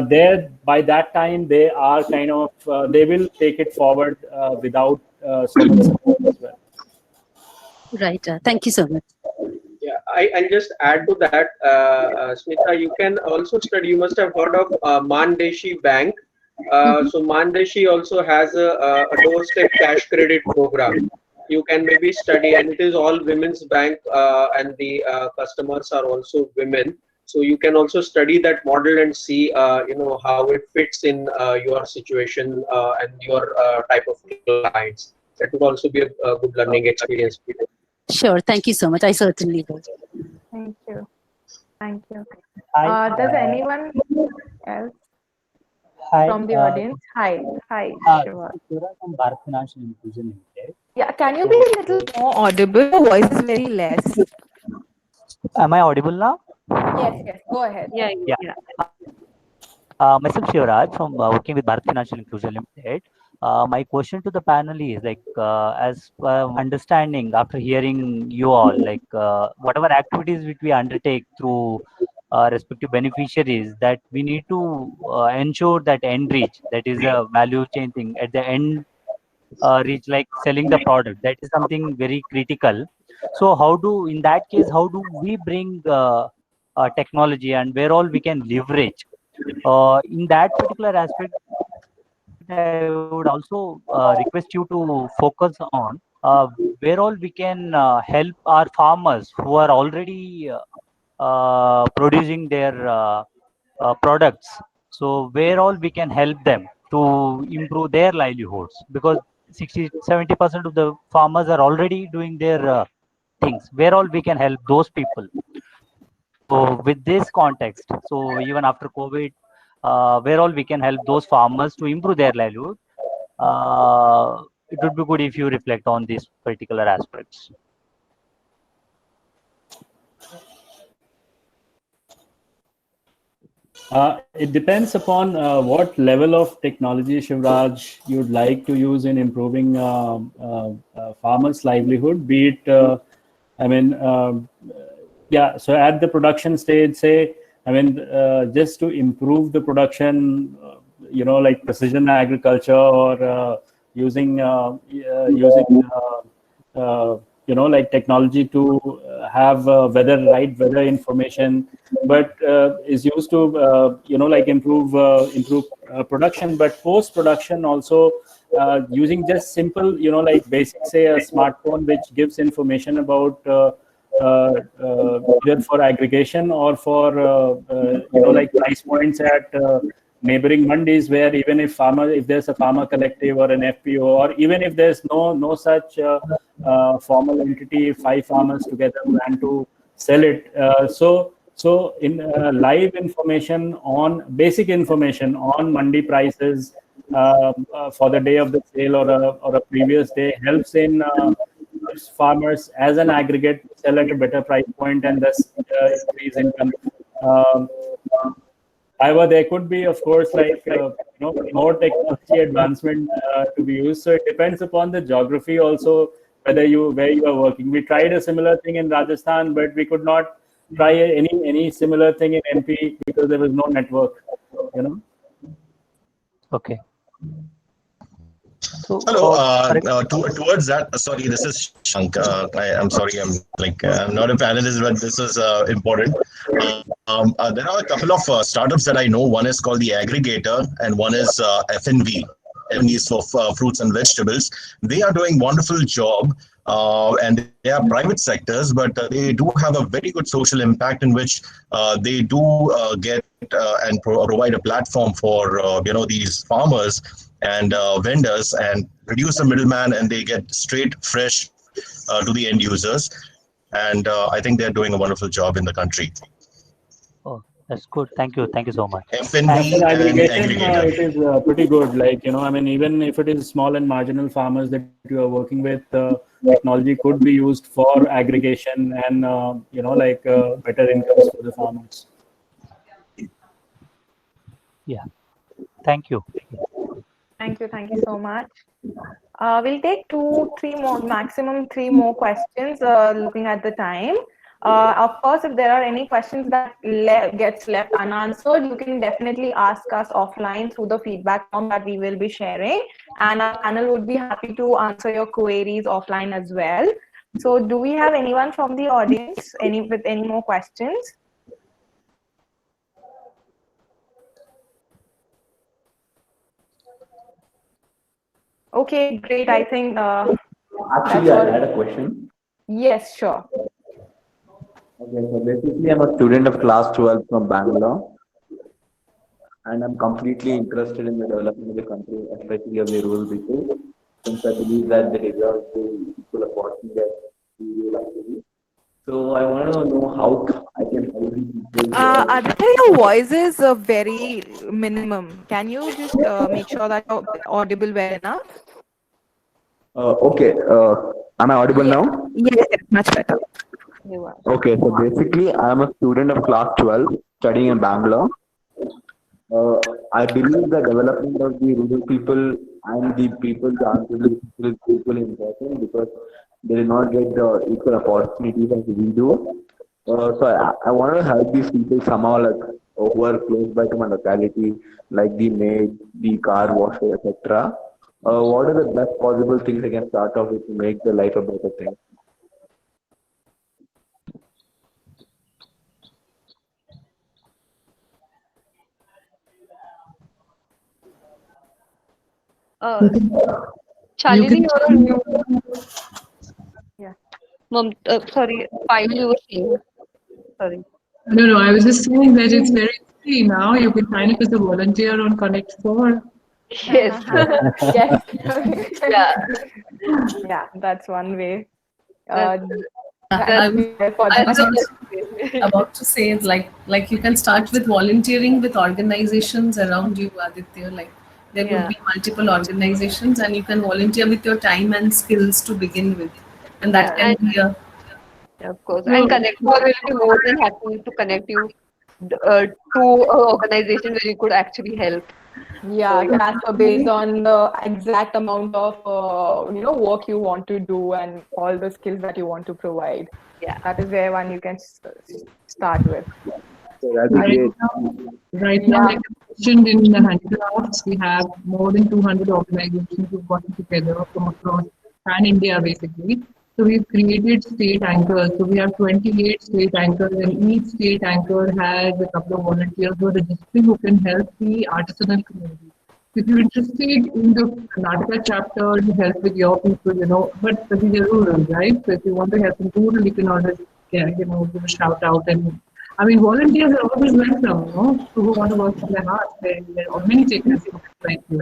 there, by that time, they are kind of they will take it forward without so much support as well. Right. Thank you so much. Yeah, I'll just add to that, Smita. You can also study. You must have heard of Mandeshi Bank. So Mandeshi also has a doorstep cash credit program. You can maybe study, and it is all women's bank, and the customers are also women. So you can also study that model and see, you know, how it fits in your situation and your type of clients. That would also be a good learning experience. Sure. Thank you so much. I certainly will. Thank you. Thank you. Hi. Does anyone else Hi. from the audience? Hi. Hi, Shiva. Shiva from Bharat Financial Inclusion Limited. Yeah, can you be a little more audible? Your voice is very less. Am I audible now? Yes, go ahead. Yeah. Myself Shivraj from working with Bharat Financial Inclusion Limited. My question to the panel is, like, as understanding after hearing you all, like, whatever activities which we undertake through respective beneficiaries, that we need to ensure that end reach, that is a value chain thing at the end reach, like selling the product, that is something very critical. So in that case, how do we bring technology, and where all we can leverage? In that particular aspect, I would also request you to focus on where all we can help our farmers who are already producing their products. So where all we can help them to improve their livelihoods, because 60-70% of the farmers are already doing their things. Where all we can help those people. So with this context, so even after COVID, where all we can help those farmers to improve their livelihood, it would be good if you reflect on these particular aspects. It depends upon what level of technology, Shivraj, you'd like to use in improving farmers' livelihood. Be it, yeah. So at the production stage, say, just to improve the production, like precision agriculture or using like technology to have right weather information, but is used to like improve production. But post production also using just simple like basic, say, a smartphone which gives information about either for aggregation or for like price points at neighboring mandis, where even if there's a farmer collective or an FPO, or even if there's no such formal entity, 5 farmers together plan to sell it. So in live information on basic information on mandi prices for the day of the sale or a previous day helps in farmers as an aggregate sell at a better price point and thus increase income. However, there could be, of course, like more technology advancement to be used. So it depends upon the geography also, where you are working. We tried a similar thing in Rajasthan, but we could not try any similar thing in MP because there was no network. Okay. So, hello. Towards that, sorry, this is Shank. I'm sorry, I'm not a panelist, but this is important. There are a couple of startups that I know. One is called the Aggregator, and one is FNV. FNV is for fruits and vegetables. They are doing wonderful job, and they are private sectors, but they do have a very good social impact in which they do get and provide a platform for these farmers and vendors, and reduce the middleman, and they get straight fresh to the end users. And I think they're doing a wonderful job in the country. Oh, that's good. Thank you so much. FNV and Aggregator. It is pretty good. Like even if it is small and marginal farmers that you are working with, technology could be used for aggregation and better incomes for the farmers. Yeah. Thank you. Thank you so much. We'll take 2-3 more, maximum 3 more questions, looking at the time. Of course, if there are any questions that gets left unanswered, you can definitely ask us offline through the feedback form that we will be sharing, and our panel would be happy to answer your queries offline as well. So do we have anyone from the audience with any more questions? Okay, great. I think actually I had a question. Yes, sure. Okay, so basically I'm a student of class 12 from Bangalore, and I'm completely interested in the development of the country, especially of the rural people, since I believe that they deserve the equal opportunity that we will actually. So I want to know how I can help these people. Aditya, your voice is very minimum. Can you just make sure that you're audible well enough? Okay, am I audible now? Yes, much better. Okay, so basically I'm a student of class 12 studying in Bangalore. I believe the development of the rural people and the people, the underprivileged people is equally important because they do not get the equal opportunities as we do. So I want to help these people somehow, like who are close by to my locality, like the maid, the car washer, etc. What are the best possible things I can start off with to make the life a better thing? Shalini, can- you're on mute. Yeah. Sorry, Payal, you were saying. Sorry. No, I was just saying that it's very easy now. You can sign up as a volunteer on Connect 4. Yes. Yes. Yeah. Yeah, that's one way. I That's was for I that. was also about to say, like you can start with volunteering with organizations around you, Aditya. Like there would be multiple organizations, and you can volunteer with your time and skills to begin with, and that can be a Of course. And Connect Four will be more than happy to connect you to an organization where you could actually help. Yeah, transfer based on the exact amount of work you want to do and all the skills that you want to provide. Yeah, that is where one you can start with. Right now, like I mentioned in the handicrafts, we have more than 200 organizations who've gotten together from across pan India, basically. So we've created state anchors. So we have 28 state anchors, and each state anchor has a couple of volunteers who are registering who can help the artisanal community. If you're interested in the Karnataka chapter to help with your people, but these are rural, right? So if you want to help in rural, you can always, give a shout out. And I mean, volunteers are always welcome, who want to work from their heart. There are many takers like you.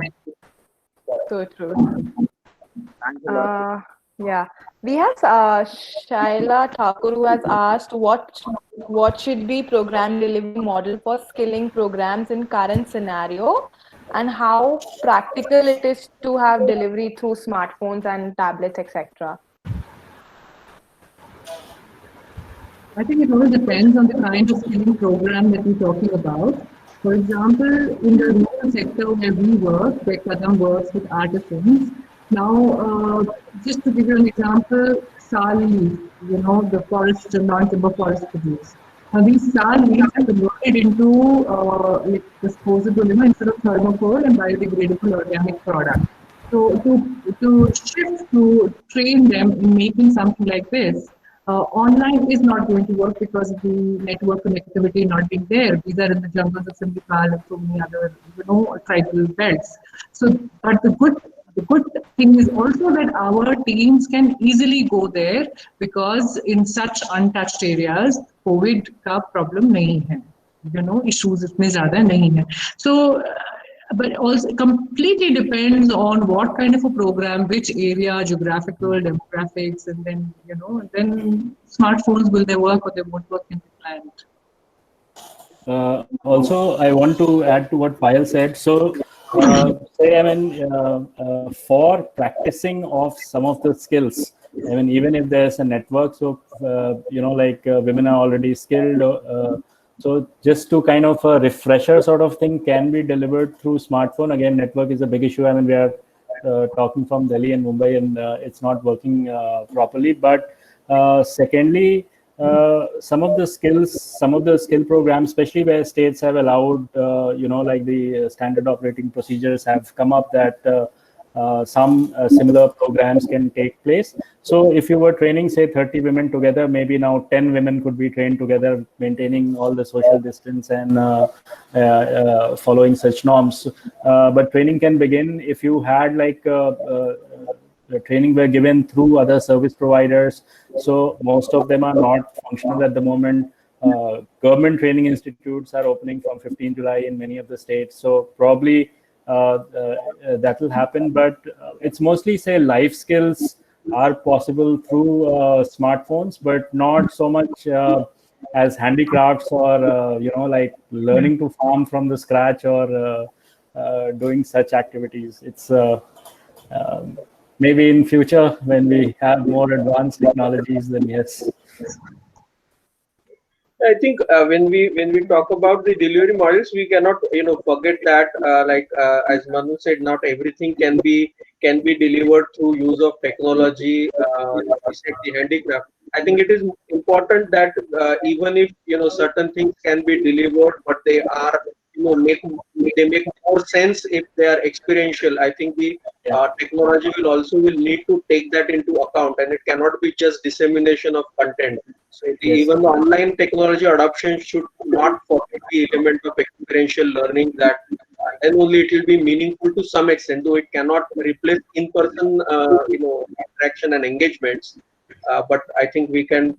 So true. Yeah, we have Shaila Thakur who has asked what should be program delivery model for skilling programs in current scenario, and how practical it is to have delivery through smartphones and tablets, etc. I think it all depends on the kind of skilling program that we're talking about. For example, in the rural sector where we work, where Kadam works with artisans, now, just to give you an example, sal leaf, the forest, non-timber forest produce. Now, these sal leaves are converted into like disposable, instead of thermocol and biodegradable organic product. So, to shift to train them in making something like this, online is not going to work because of the network connectivity not being there. These are in the jungles of Sindhipal and so many other, tribal belts. So, but the good thing is also that our teams can easily go there because in such untouched areas, COVID का problem नहीं है. Issues इतने ज़्यादा नहीं है. So, but also completely depends on what kind of a program, which area, geographical, demographics, and then, then smartphones, will they work or they won't work in the plant. Also, I want to add to what Payal said. So, for practicing of some of the skills, even if there's a network, so, women are already skilled. So just to kind of a refresher sort of thing can be delivered through smartphone. Again, network is a big issue. We are talking from Delhi and Mumbai, and it's not working properly. But secondly, some of the skill programs, especially where states have allowed, like the standard operating procedures have come up that some similar programs can take place. So if you were training, say, 30 women together, maybe now 10 women could be trained together, maintaining all the social distance and following such norms. But training can begin if you had like training were given through other service providers. So most of them are not functional at the moment. Government training institutes are opening from 15 July in many of the states. So probably that will happen, but it's mostly, say, life skills are possible through smartphones, but not so much as handicrafts or like learning to farm from the scratch or doing such activities. It's maybe in future when we have more advanced technologies, then yes. I think when we talk about the delivery models, we cannot forget that as Manu said, not everything can be delivered through use of technology. The handicraft. I think it is important that even if certain things can be delivered, but they are make more sense if they are experiential. I think the technology will need to take that into account, and it cannot be just dissemination of content. So even the online technology adoption should not forget the element of experiential learning that then only it will be meaningful to some extent, though it cannot replace in-person, interaction and engagements. But I think we can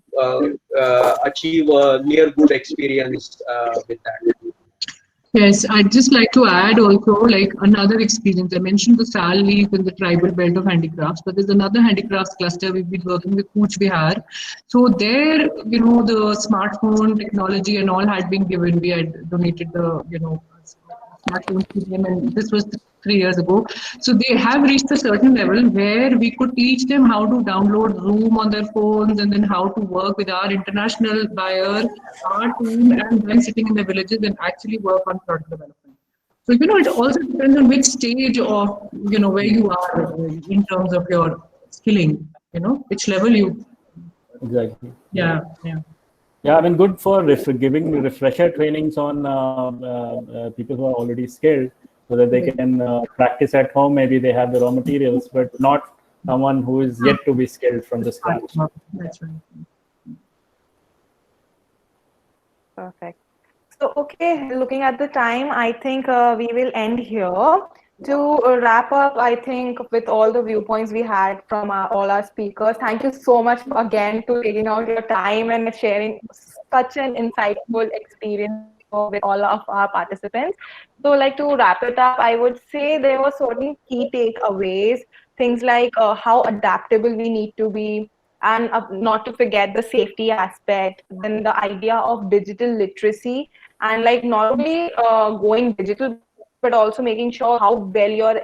achieve a near good experience with that. Yes, I'd just like to add also like another experience. I mentioned the Sal Leaf in the tribal belt of handicrafts, but there's another handicrafts cluster we've been working with Cooch Behar. So there, the smartphone technology and all had been given. We had donated the, smartphones to them, and this was 3 years ago. So they have reached a certain level where we could teach them how to download Zoom on their phones and then how to work with our international buyer, our team, and then sitting in the villages and actually work on product development. So, it also depends on which stage of, where you are in terms of your skilling, which level you. Exactly. Yeah. Yeah, I mean, good for giving refresher trainings on people who are already skilled, so that they can practice at home. Maybe they have the raw materials, but not someone who is yet to be skilled from the scratch. That's right. Perfect. So, okay, looking at the time, I think we will end here. To wrap up, I think with all the viewpoints we had from all our speakers, thank you so much again to taking out your time and sharing such an insightful experience with all of our participants. So, like, to wrap it up, I would say there were certain key takeaways, things like how adaptable we need to be, and not to forget the safety aspect, then the idea of digital literacy, and like not only going digital, but also making sure how well you're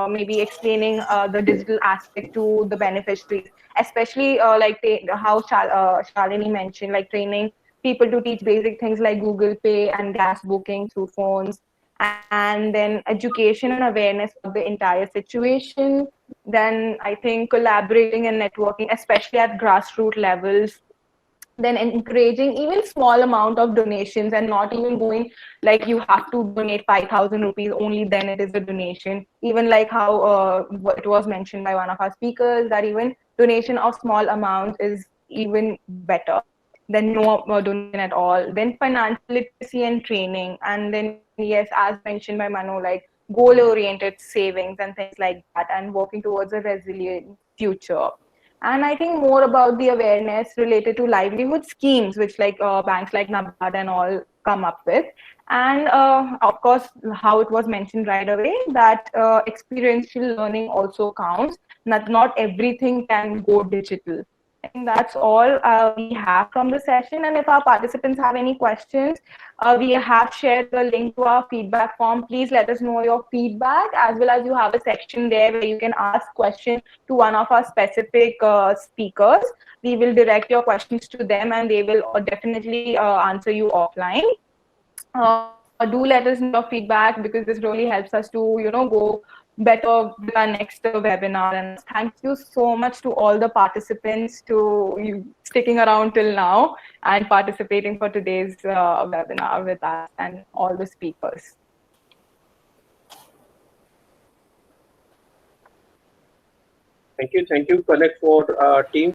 maybe explaining the digital aspect to the beneficiaries, especially like how Shalini mentioned, like training people to teach basic things like Google Pay and gas booking through phones, and then education and awareness of the entire situation. Then I think collaborating and networking, especially at grassroots levels, then encouraging even small amount of donations and not even going like you have to donate 5,000 rupees only then it is a donation. Even like how it was mentioned by one of our speakers, that even donation of small amounts is even better than no donation at all. Then financial literacy and training, and then yes, as mentioned by Manu, like goal oriented savings and things like that, and working towards a resilient future. And I think more about the awareness related to livelihood schemes, which like banks like NABARD and all come up with. And of course, how it was mentioned right away, that experiential learning also counts. Not everything can go digital. I think that's all we have from the session. And if our participants have any questions, we have shared the link to our feedback form. Please let us know your feedback, as well as you have a section there where you can ask questions to one of our specific speakers. We will direct your questions to them and they will definitely answer you offline. Do let us know your feedback, because this really helps us to, go better with our next webinar. And thank you so much to all the participants to you sticking around till now and participating for today's webinar with us and all the speakers. Thank you, Connect for team